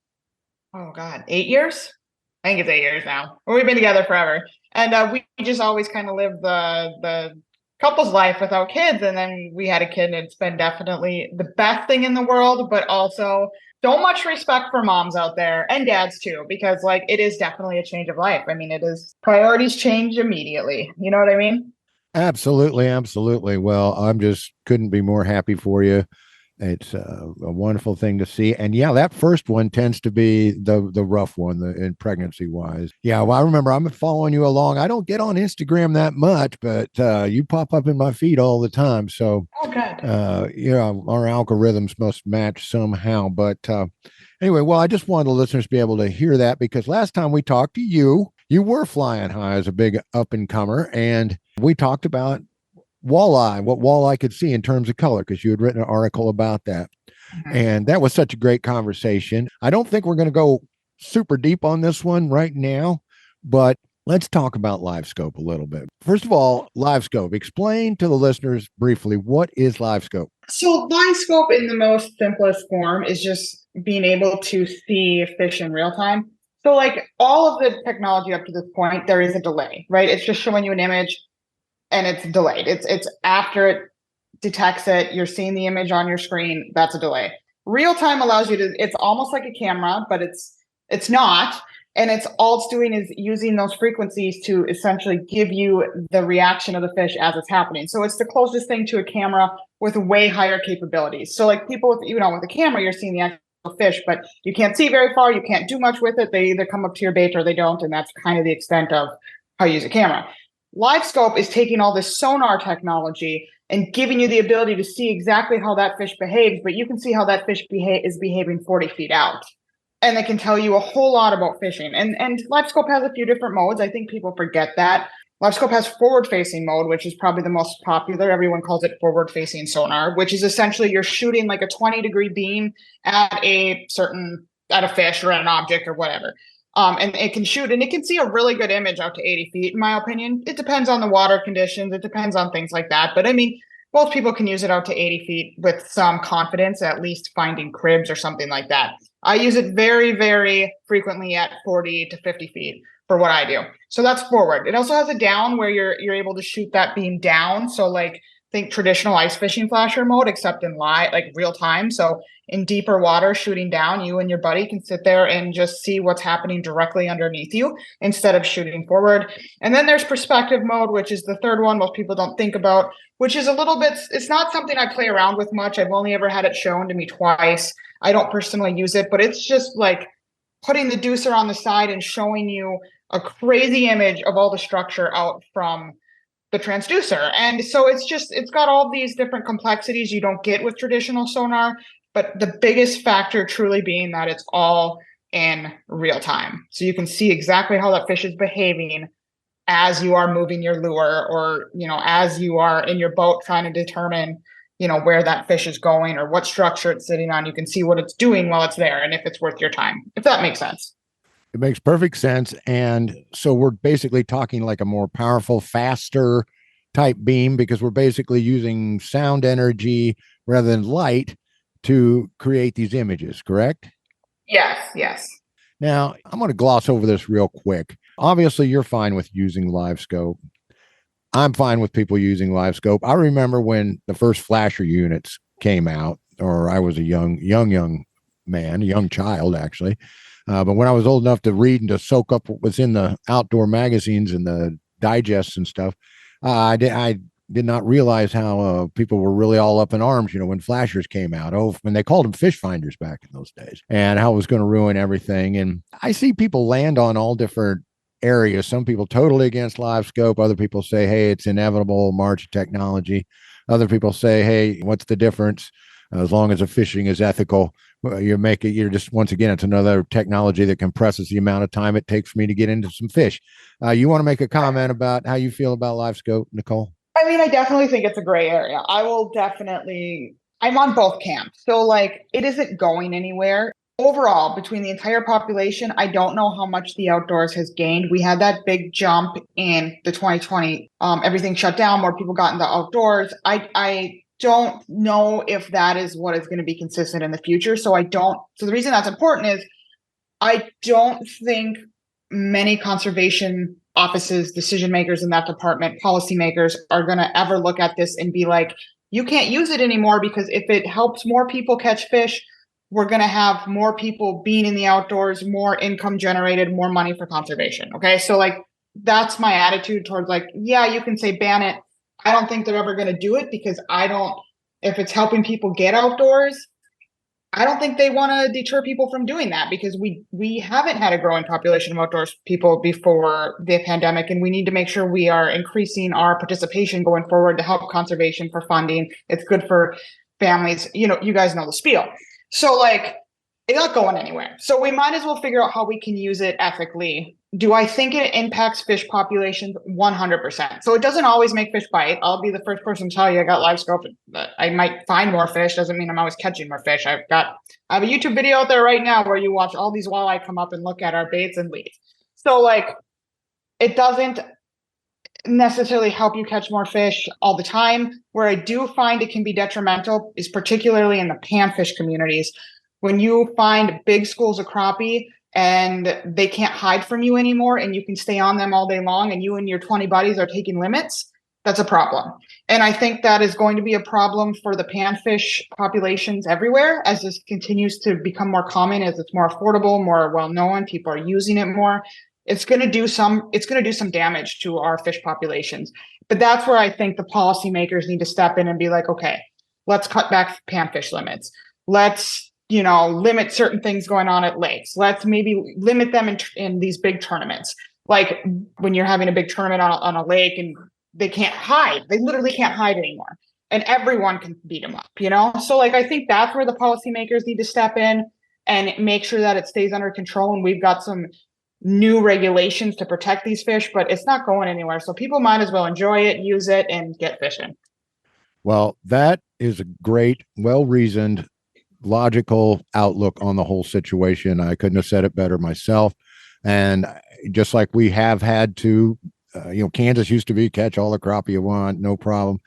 8 years. I think it's 8 years now. We've been together forever. And we just always kind of lived the couple's life without kids. And then we had a kid, and it's been definitely the best thing in the world, but also so much respect for moms out there and dads too, because like, it is definitely a change of life. I mean, it is, priorities change immediately. You know what I mean? Absolutely. Well, I'm just couldn't be more happy for you. It's a wonderful thing to see. And yeah, that first one tends to be the rough one in pregnancy wise. Yeah, well, I remember I'm following you along. I don't get on Instagram that much, but you pop up in my feed all the time. So, our algorithms must match somehow. But anyway, well, I just wanted the listeners to be able to hear that because last time we talked to you, you were flying high as a big up and comer. And we talked about walleye, what walleye could see in terms of color, because you had written an article about that. Mm-hmm. And that was such a great conversation. I don't think we're going to go super deep on this one right now, but let's talk about LiveScope a little bit. First of all, LiveScope, explain to the listeners briefly, what is LiveScope? So live scope in the most simplest form is just being able to see fish in real time. So like all of the technology up to this point, there is a delay, right? It's just showing you an image and it's delayed. It's after it detects it, you're seeing the image on your screen, that's a delay. Real time allows you to, it's almost like a camera, but it's not. And it's doing is using those frequencies to essentially give you the reaction of the fish as it's happening. So it's the closest thing to a camera with way higher capabilities. So like people with, with a camera, you're seeing the actual fish, but you can't see very far. You can't do much with it. They either come up to your bait or they don't. And that's kind of the extent of how you use a camera. LiveScope is taking all this sonar technology and giving you the ability to see exactly how that fish behaves, but you can see how that fish is behaving 40 feet out. And it can tell you a whole lot about fishing. And LiveScope has a few different modes. I think people forget that. LiveScope has forward-facing mode, which is probably the most popular. Everyone calls it forward-facing sonar, which is essentially you're shooting like a 20-degree beam at a fish or at an object or whatever. And it can shoot and it can see a really good image out to 80 feet, in my opinion. It depends on the water conditions. It depends on things like that. But I mean, most people can use it out to 80 feet with some confidence, at least finding cribs or something like that. I use it very, very frequently at 40 to 50 feet for what I do. So that's forward. It also has a down where you're able to shoot that beam down. So like think traditional ice fishing flasher mode, except in real time. So in deeper water, shooting down, you and your buddy can sit there and just see what's happening directly underneath you instead of shooting forward. And then there's perspective mode, which is the third one most people don't think about, which is a little bit, it's not something I play around with much. I've only ever had it shown to me twice. I don't personally use it, but it's just like putting the deucer on the side and showing you a crazy image of all the structure out from the transducer. And so it's got all these different complexities you don't get with traditional sonar, but the biggest factor truly being that it's all in real time. So you can see exactly how that fish is behaving as you are moving your lure or, as you are in your boat trying to determine, where that fish is going or what structure it's sitting on. You can see what it's doing while it's there and if it's worth your time, if that makes sense. It makes perfect sense. And so we're basically talking like a more powerful, faster type beam because we're basically using sound energy rather than light to create these images, correct? Yes. Now, I'm going to gloss over this real quick. Obviously, you're fine with using LiveScope. I'm fine with people using LiveScope. I remember when the first flasher units came out, or I was a young man, a young child, actually. But when I was old enough to read and to soak up what was in the outdoor magazines and the digests and stuff, I did not realize how people were really all up in arms, when flashers came out. Oh, when they called them fish finders back in those days, and how it was going to ruin everything. And I see people land on all different areas. Some people totally against LiveScope. Other people say, hey, it's inevitable march of technology. Other people say, hey, what's the difference? As long as the fishing is ethical, you're just, once again, it's another technology that compresses the amount of time it takes for me to get into some fish. You want to make a comment about how you feel about LiveScope, Nicole? I mean, I definitely think it's a gray area. I'm on both camps. So it isn't going anywhere. Overall, between the entire population, I don't know how much the outdoors has gained. We had that big jump in the 2020. Everything shut down, more people got into outdoors. I don't know if that is what is going to be consistent in the future. So the reason that's important is I don't think many conservation offices, decision makers in that department, policymakers are going to ever look at this and be like, you can't use it anymore because if it helps more people catch fish, we're going to have more people being in the outdoors, more income generated, more money for conservation. Okay. So that's my attitude towards yeah, you can say ban it. I don't think they're ever going to do it because if it's helping people get outdoors, I don't think they want to deter people from doing that because we haven't had a growing population of outdoors people before the pandemic, and we need to make sure we are increasing our participation going forward to help conservation for funding. It's good for families. You guys know the spiel. So it's not going anywhere. So we might as well figure out how we can use it ethically. Do I think it impacts fish populations? 100%. So it doesn't always make fish bite. I'll be the first person to tell you I got LiveScope. I might find more fish. Doesn't mean I'm always catching more fish. I have a YouTube video out there right now where you watch all these walleye come up and look at our baits and leave. So it doesn't necessarily help you catch more fish all the time. Where I do find it can be detrimental is particularly in the panfish communities. When you find big schools of crappie and they can't hide from you anymore and you can stay on them all day long and you and your 20 buddies are taking limits, that's a problem. And I think that is going to be a problem for the panfish populations everywhere as this continues to become more common, as it's more affordable, more well-known, people are using it more. It's going to do some damage to our fish populations. But that's where I think the policymakers need to step in and be like, okay, let's cut back panfish limits. Let's, limit certain things going on at lakes. Let's maybe limit them in these big tournaments. Like when you're having a big tournament on a lake and they can't hide. They literally can't hide anymore. And everyone can beat them up, So like, I think that's where the policymakers need to step in and make sure that it stays under control. And we've got some new regulations to protect these fish, but it's not going anywhere. So people might as well enjoy it, use it, and get fishing. Well, that is a great, well-reasoned, logical outlook on the whole situation. I couldn't have said it better myself. And just like we have had to, Kansas used to be catch all the crappie you want, no problem.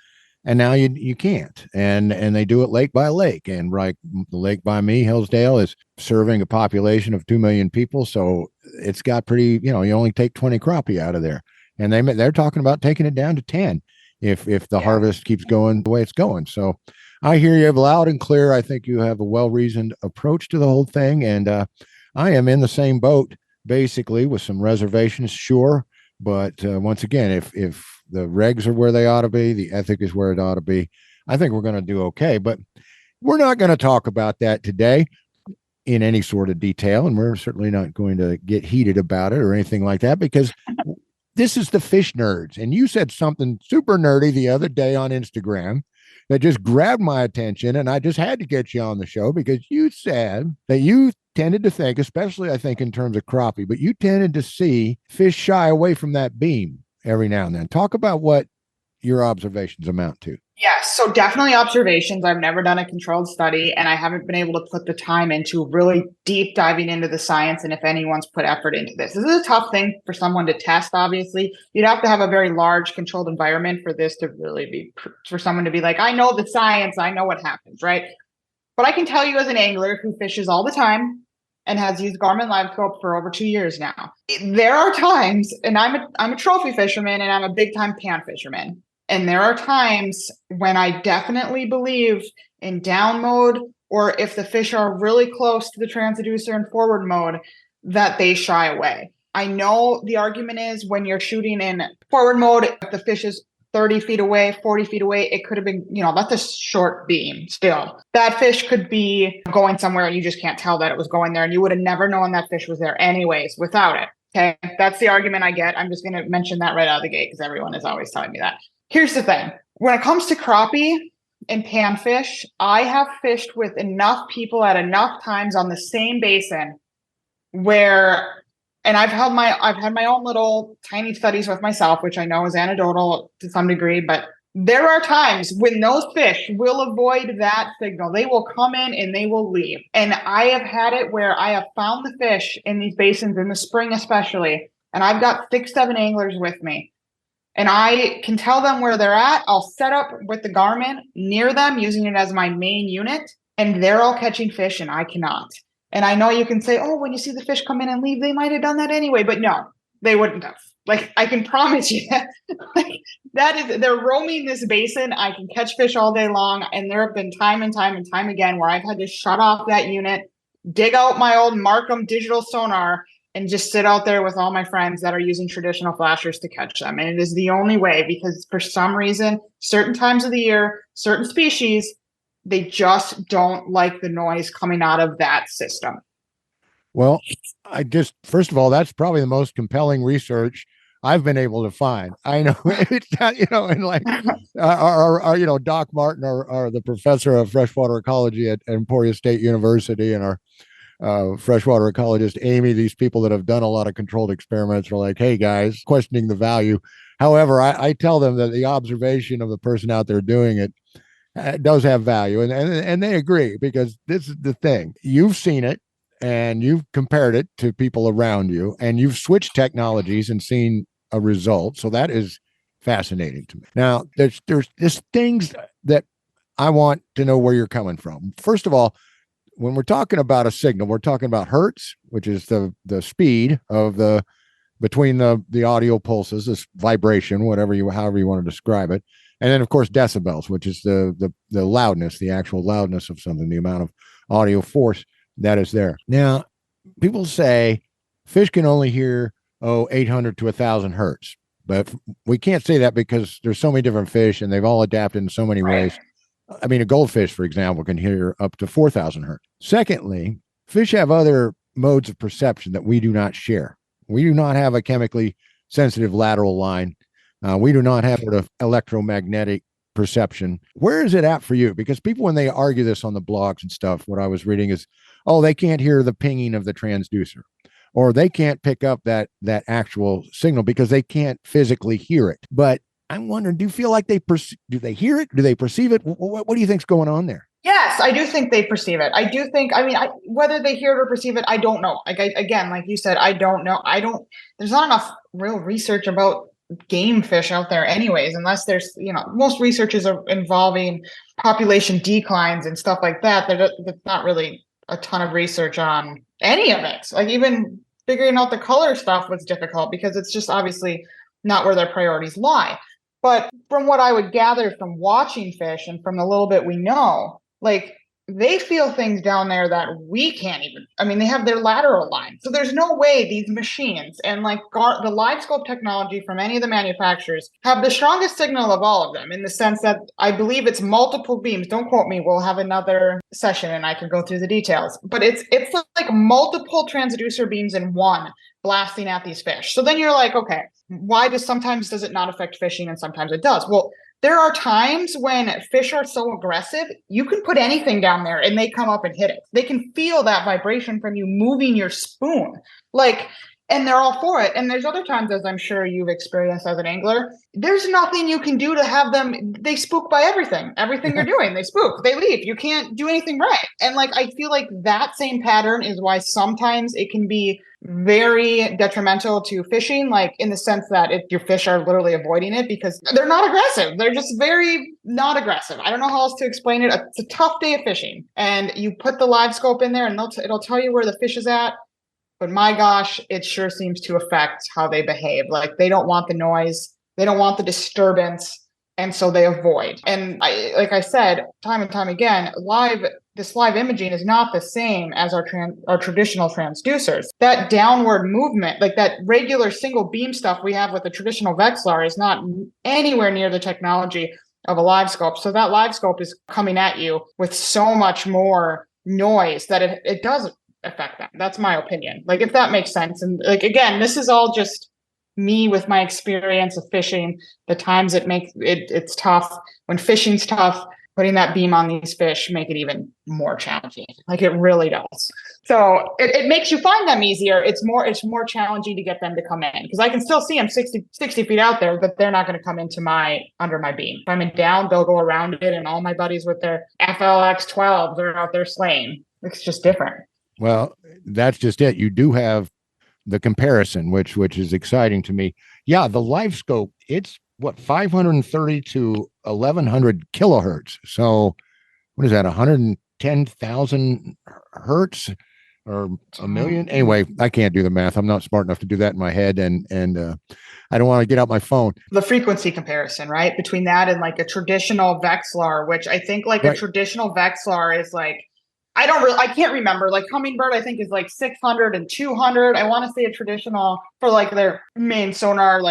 And now you can't. And they do it lake by lake. And right, the lake by me, Hillsdale, is serving a population of 2 million people. So it's got pretty, you only take 20 crappie out of there. And they're talking about taking it down to 10 if the harvest keeps going the way it's going. So I hear you loud and clear. I think you have a well-reasoned approach to the whole thing. And I am in the same boat, basically, with some reservations, sure. But once again, if the regs are where they ought to be, the ethic is where it ought to be, I think we're going to do okay. But we're not going to talk about that today in any sort of detail. And we're certainly not going to get heated about it or anything like that, because this is the Fish Nerds. And you said something super nerdy the other day on Instagram that just grabbed my attention. And I just had to get you on the show because you said that you tended to think, especially I think in terms of crappie, but you tended to see fish shy away from that beam every now and then. Talk about what your observations amount to. Yes, so definitely observations. I've never done a controlled study, and I haven't been able to put the time into really deep diving into the science and if anyone's put effort into this. This is a tough thing for someone to test, obviously. You'd have to have a very large controlled environment for this to really be, for someone to be like, I know the science, I know what happens, right? But I can tell you as an angler who fishes all the time and has used Garmin LiveScope for over 2 years now, there are times, and I'm a trophy fisherman and I'm a big time pan fisherman. And there are times when I definitely believe in down mode, or if the fish are really close to the transducer in forward mode, that they shy away. I know the argument is when you're shooting in forward mode, if the fish is 30 feet away, 40 feet away, it could have been, that's a short beam still. That fish could be going somewhere and you just can't tell that it was going there. And you would have never known that fish was there anyways without it. Okay. That's the argument I get. I'm just going to mention that right out of the gate because everyone is always telling me that. Here's the thing. When it comes to crappie and panfish, I have fished with enough people at enough times on the same basin where, and I've had my own little tiny studies with myself, which I know is anecdotal to some degree, but there are times when those fish will avoid that signal. They will come in and they will leave. And I have had it where I have found the fish in these basins in the spring, especially, and I've got 6-7 anglers with me. And I can tell them where they're at. I'll set up with the Garmin near them using it as my main unit, and they're all catching fish and I cannot. And I know you can say, oh, when you see the fish come in and leave, they might have done that anyway, but no, they wouldn't have. Like, I can promise you that they're roaming this basin. I can catch fish all day long. And there have been time and time and time again where I've had to shut off that unit, dig out my old Markham digital sonar, and just sit out there with all my friends that are using traditional flashers to catch them. And it is the only way, because for some reason, certain times of the year, certain species, they just don't like the noise coming out of that system. Well, first of all, that's probably the most compelling research I've been able to find. I know it's not, and like our Doc Martin, our the professor of freshwater ecology at Emporia State University, and our freshwater ecologist Amy, these people that have done a lot of controlled experiments are like, hey guys, questioning the value. However, I tell them that the observation of the person out there doing it does have value, and they agree, because this is the thing. You've seen it and you've compared it to people around you, and you've switched technologies and seen a result. So that is fascinating to me. Now, there's just things that I want to know where you're coming from. First of all, when we're talking about a signal, we're talking about hertz, which is the speed of the between the audio pulses, this vibration, however you want to describe it. And then, of course, decibels, which is the loudness, the actual loudness of something, the amount of audio force that is there. Now, people say fish can only hear 800 to 1,000 hertz, but we can't say that because there's so many different fish and they've all adapted in so many ways. I mean, a goldfish, for example, can hear up to 4,000 hertz. Secondly, fish have other modes of perception that we do not share. We do not have a chemically sensitive lateral line. We do not have sort of electromagnetic perception. Where is it at for you? Because people, when they argue this on the blogs and stuff, what I was reading is, oh, they can't hear the pinging of the transducer, or they can't pick up that actual signal because they can't physically hear it. But I'm wondering, do you feel like do they hear it? Do they perceive it? What do you think's going on there? Yes, I do think they perceive it. I do think, whether they hear it or perceive it, I don't know. Again, like you said, I don't know. There's not enough real research about game fish out there anyways, unless there's, most research is involving population declines and stuff like that. There's not really a ton of research on any of it. Like even figuring out the color stuff was difficult because it's just obviously not where their priorities lie. But from what I would gather from watching fish and from the little bit we know, like they feel things down there that we can't even. They have their lateral line. So there's no way these machines and like the live scope technology from any of the manufacturers have the strongest signal of all of them, in the sense that I believe it's multiple beams. Don't quote me. We'll have another session and I can go through the details. But it's like multiple transducer beams in one blasting at these fish. So then you're like, okay, sometimes does it not affect fishing and sometimes it does? Well, there are times when fish are so aggressive, you can put anything down there and they come up and hit it. They can feel that vibration from you moving your spoon. And they're all for it. And there's other times, as I'm sure you've experienced as an angler, there's nothing you can do to have them. They spook by everything. Everything they're doing, they spook. They leave. You can't do anything right. And I feel like that same pattern is why sometimes it can be very detrimental to fishing, in the sense that if your fish are literally avoiding it because they're not aggressive. They're just very not aggressive. I don't know how else to explain it. It's a tough day of fishing. And you put the live scope in there and it'll tell you where the fish is at. But my gosh, it sure seems to affect how they behave. They don't want the noise. They don't want the disturbance. And so they avoid. And like I said, time and time again, this live imaging is not the same as our traditional transducers. That downward movement, like that regular single beam stuff we have with the traditional Vexilar, is not anywhere near the technology of a live scope. So that live scope is coming at you with so much more noise that it does affect them. That's my opinion. If that makes sense. And again, this is all just me with my experience of fishing, the times it's tough. When fishing's tough, putting that beam on these fish make it even more challenging. It really does. So it makes you find them easier. It's more challenging to get them to come in, because I can still see them 60 feet out there, but they're not going to come under my beam. If I'm in down, they'll go around it, and all my buddies with their FLX 12s are out there slaying. It's just different. Well, that's just it. You do have the comparison, which is exciting to me. Yeah, the live scope, it's 530 to 1100 kilohertz. So what is that? 110,000 hertz or a million? Anyway, I can't do the math. I'm not smart enough to do that in my head, and I don't want to get out my phone. The frequency comparison, right, between that and a traditional Vexilar, which I think Right. a traditional Vexilar is I can't remember. Humminbird, I think, is 600 and 200. I want to say a traditional for their main sonar,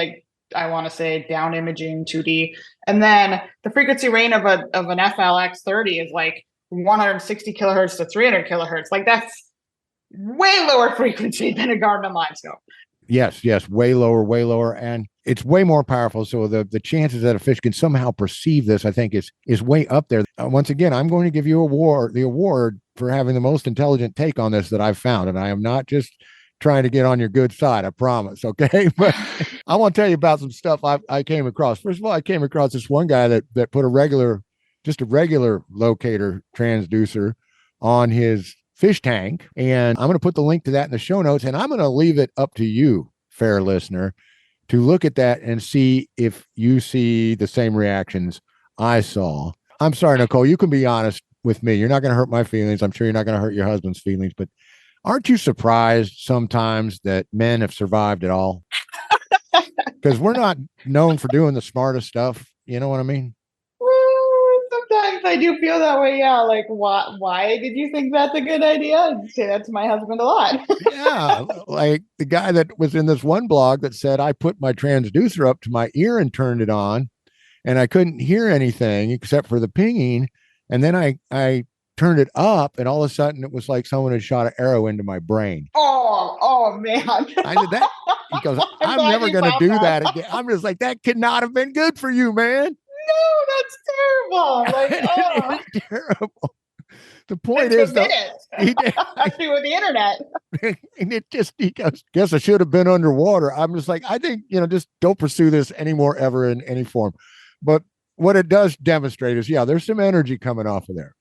I want to say down imaging 2D. And then the frequency range of an FLX 30 is 160 kilohertz to 300 kilohertz. That's way lower frequency than a Garmin live scope. Yes, way lower, and it's way more powerful. So the chances that a fish can somehow perceive this, I think, is way up there. Once again, I'm going to give you the award for having the most intelligent take on this that I've found, and I am not just trying to get on your good side, I promise. Okay, but I want to tell you about some stuff I came across. First of all, I came across this one guy that put a regular locator transducer on his fish tank. And I'm going to put the link to that in the show notes, and I'm going to leave it up to you, fair listener, to look at that and see if you see the same reactions I saw. I'm sorry, Nicole, you can be honest with me. You're not going to hurt my feelings. I'm sure you're not going to hurt your husband's feelings, but aren't you surprised sometimes that men have survived at all? Because we're not known for doing the smartest stuff. You know what I mean? Sometimes I do feel that way. Yeah. Like, why did you think that's a good idea? I say that to my husband a lot. Yeah. Like the guy that was in this one blog that said, I put my transducer up to my ear and turned it on, and I couldn't hear anything except for the pinging. And then I turned it up, and all of a sudden it was like someone had shot an arrow into my brain. Oh man. I did that. He goes, I'm glad never you going to found do that. that again. I'm just like, that could not have been good for you, man. No, that's terrible. Like, oh, It's terrible. The point it's is, though, he did, actually with the internet. and it just, he goes, guess I should have been underwater. I'm just like, I think, just don't pursue this anymore ever in any form. But what it does demonstrate is, yeah, there's some energy coming off of there.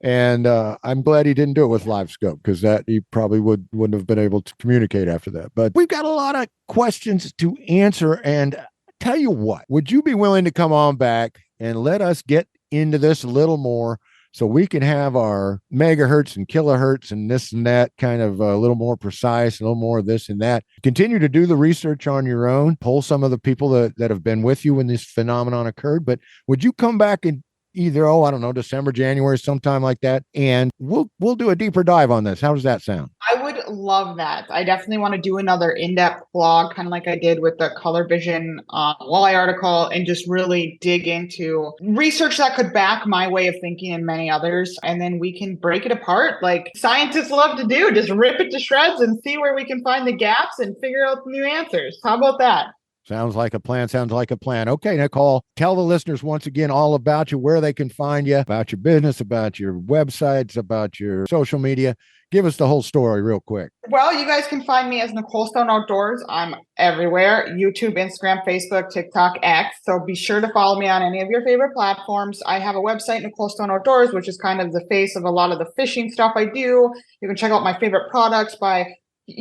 And I'm glad he didn't do it with live scope, because that he probably wouldn't have been able to communicate after that. But we've got a lot of questions to answer. And tell you what, would you be willing to come on back and let us get into this a little more, so we can have our megahertz and kilohertz and this and that kind of a little more precise, a little more of this and that. Continue to do the research on your own, poll some of the people that have been with you when this phenomenon occurred. But would you come back and either, I don't know, December, January, sometime like that, and we'll do a deeper dive on this. How does that sound? I would love that. I definitely want to do another in-depth blog, kind of like I did with the Color Vision walleye article, and just really dig into research that could back my way of thinking and many others. And then we can break it apart like scientists love to do. Just rip it to shreds and see where we can find the gaps and figure out new answers. How about that? Sounds like a plan. Sounds like a plan. Okay, Nicole, tell the listeners once again all about you, where they can find you, about your business, about your websites, about your social media. Give us the whole story real quick. Well, you guys can find me as Nicole Stone Outdoors. I'm everywhere: YouTube, Instagram, Facebook, TikTok, X. So be sure to follow me on any of your favorite platforms. I have a website, Nicole Stone Outdoors, which is kind of the face of a lot of the fishing stuff I do. You can check out my favorite products by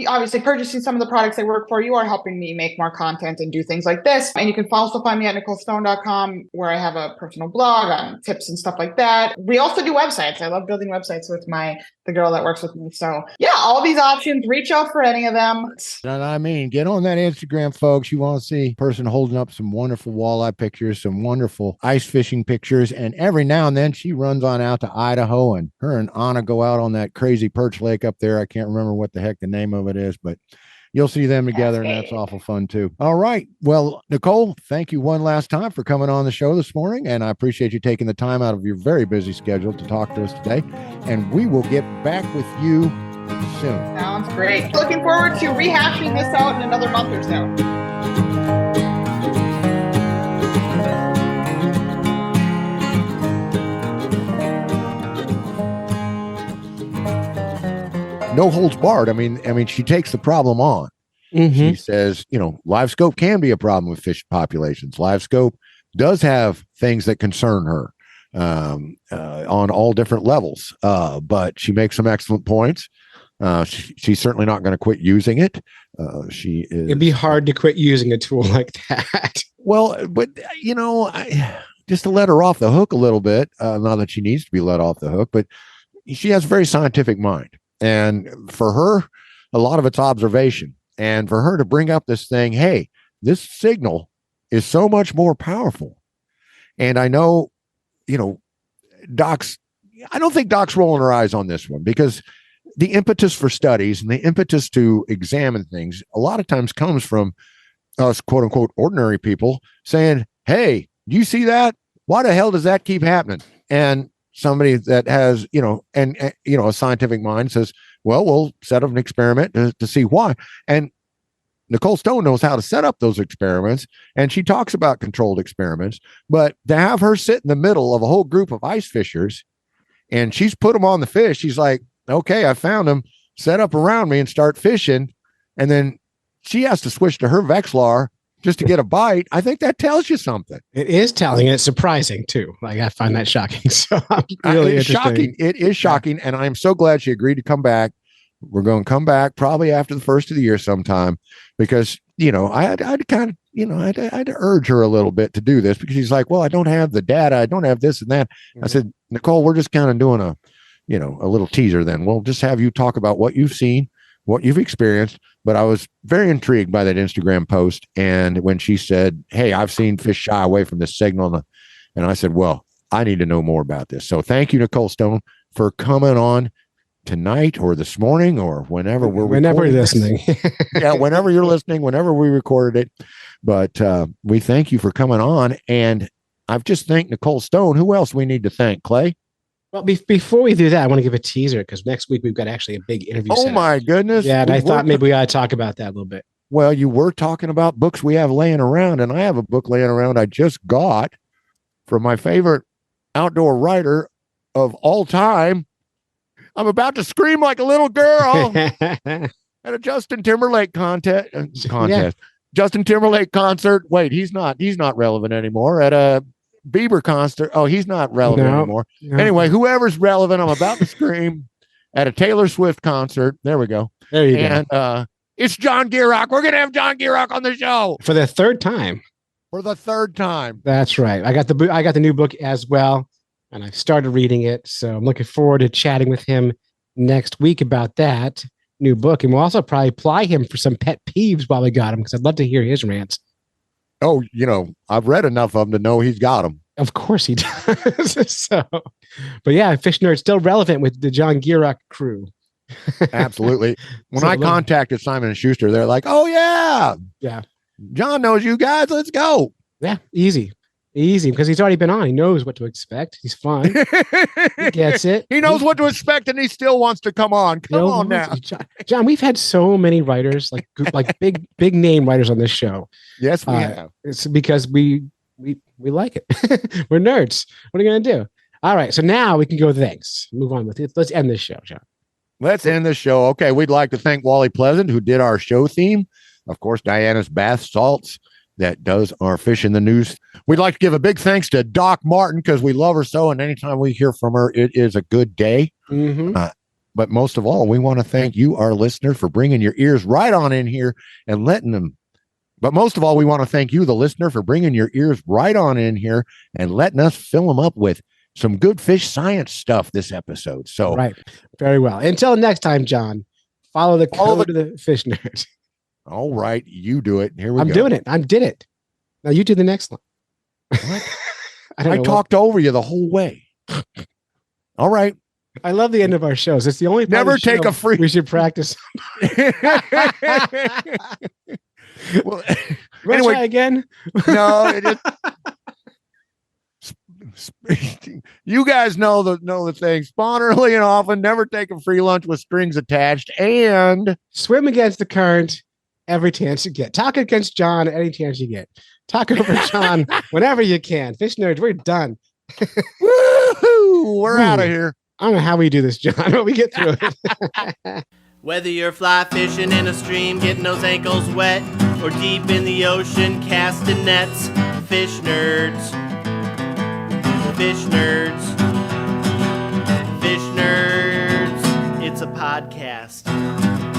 obviously purchasing some of the products I work for. You are helping me make more content and do things like this. And you can also find me at NicoleStone.com, where I have a personal blog on tips and stuff like that. We also do websites. I love building websites with the girl that works with me. So yeah, all these options, reach out for any of them. And I mean, get on that Instagram, folks. You want to see a person holding up some wonderful walleye pictures, some wonderful ice fishing pictures. And every now and then she runs on out to Idaho, and her and Anna go out on that crazy perch lake up there. I can't remember what the heck the name of it is, but you'll see them together, and that's awful fun too. All right. Well, Nicole, thank you one last time for coming on the show this morning, and I appreciate you taking the time out of your very busy schedule to talk to us today. And we will get back with you soon. Sounds great. Looking forward to rehashing this out in another month or so. No holds barred. I mean, she takes the problem on. Mm-hmm. She says, live scope can be a problem with fish populations. Live scope does have things that concern her on all different levels. But she makes some excellent points. She's certainly not going to quit using it. It'd be hard to quit using a tool like that. Well, but just to let her off the hook a little bit, not that she needs to be let off the hook, but she has a very scientific mind. And for her, a lot of it's observation. And for her to bring up this thing, hey, this signal is so much more powerful. And I know, Doc's, I don't think Doc's rolling her eyes on this one, because the impetus for studies and the impetus to examine things a lot of times comes from us, quote unquote, ordinary people saying, hey, do you see that? Why the hell does that keep happening? And somebody that has, a scientific mind says, well, we'll set up an experiment to see why. And Nicole Stone knows how to set up those experiments, and she talks about controlled experiments. But to have her sit in the middle of a whole group of ice fishers, and she's put them on the fish, she's like, okay, I found them, set up around me and start fishing. And then she has to switch to her Vexlar just to get a bite. I think that tells you something. It is telling, and it's surprising too. Like, I find that shocking. So I'm really it's shocking. It is shocking. And I'm so glad she agreed to come back, We're going to come back probably after the first of the year sometime because, I'd kind of, I'd urge her a little bit to do this because she's like, well, I don't have the data. I don't have this and that. I said, Nicole, we're just kind of doing a little teaser then. We'll just have you talk about what you've seen, what you've experienced. But I was very intrigued by that Instagram post. And when she said, hey, I've seen fish shy away from this signal. And I said, well, I need to know more about this. So thank you, Nicole Stone, for coming on tonight or this morning or whenever you're listening. Yeah, whenever you're listening, whenever we recorded it. But we thank you for coming on. And I've just thanked Nicole Stone. Who else we need to thank, Clay? Well, before we do that, I want to give a teaser because next week we've got actually a big interview. Oh my goodness. Yeah, and I thought maybe we ought to talk about that a little bit. Well, you were talking about books we have laying around, and I have a book laying around I just got from my favorite outdoor writer of all time. I'm about to scream like a little girl at a Justin Timberlake contest. Yeah. Justin Timberlake concert. Wait, he's not relevant anymore. At a Bieber concert. Oh, he's not relevant anymore. No. Anyway, whoever's relevant, I'm about to scream at a Taylor Swift concert. There we go. There you go. And it's John Gierach. We're gonna have John Gierach on the show for the third time. That's right. I got the new book as well. And I've started reading it. So I'm looking forward to chatting with him next week about that new book. And we'll also probably ply him for some pet peeves while we got him, because I'd love to hear his rants. Oh, I've read enough of them to know he's got them. Of course he does. But yeah, Fish Nerd still relevant with the John Gierach crew. Absolutely. When I contacted Simon & Schuster, they're like, oh, yeah. Yeah. John knows you guys. Let's go. Yeah, easy, because he's already been on. He knows what to expect. He's fun. He gets it. He knows what to expect, and he still wants to come on. Come on now, John. We've had so many writers, like big name writers on this show. Yes, we have. It's because we like it. We're nerds. What are you gonna do? All right, so now we can go. Thanks. Move on with it. Let's end this show, John. Let's end the show. Okay, we'd like to thank Wally Pleasant, who did our show theme. Of course, Diana's Bath Salts, that does our Fish in the News. We'd like to give a big thanks to Doc Martin because we love her so, and anytime we hear from her, it is a good day. Mm-hmm. But most of all, we want to thank you, our listener, for bringing your ears right on in here and letting them. But most of all, we want to thank you, the listener, for bringing your ears right on in here and letting us fill them up with some good fish science stuff this episode. So, right. Very well. Until next time, John, follow the code of the Fish Nerd. All right, you do it. Here we go. I'm doing it. I did it. Now you do the next one. What? I talked over you the whole way. All right. I love the end of our shows. It's the only never take a free. We should practice. Well, anyway, try again. No, it is. You guys know the thing. Spawn early and often. Never take a free lunch with strings attached, and swim against the current every chance you get. Talk against John any chance you get. Talk over John whenever you can. Fish Nerds, we're done. Woo-hoo, we're out of here. I don't know how we do this, John, but we get through it. Whether you're fly fishing in a stream, getting those ankles wet, or deep in the ocean, casting nets, Fish Nerds. Fish Nerds. Fish Nerds. It's a podcast.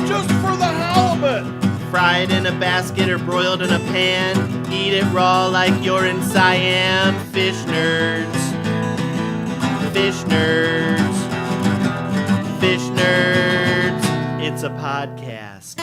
Just for the halibut. Fried in a basket or broiled in a pan. Eat it raw like you're in Siam. Fish Nerds. Fish Nerds. Fish Nerds. It's a podcast.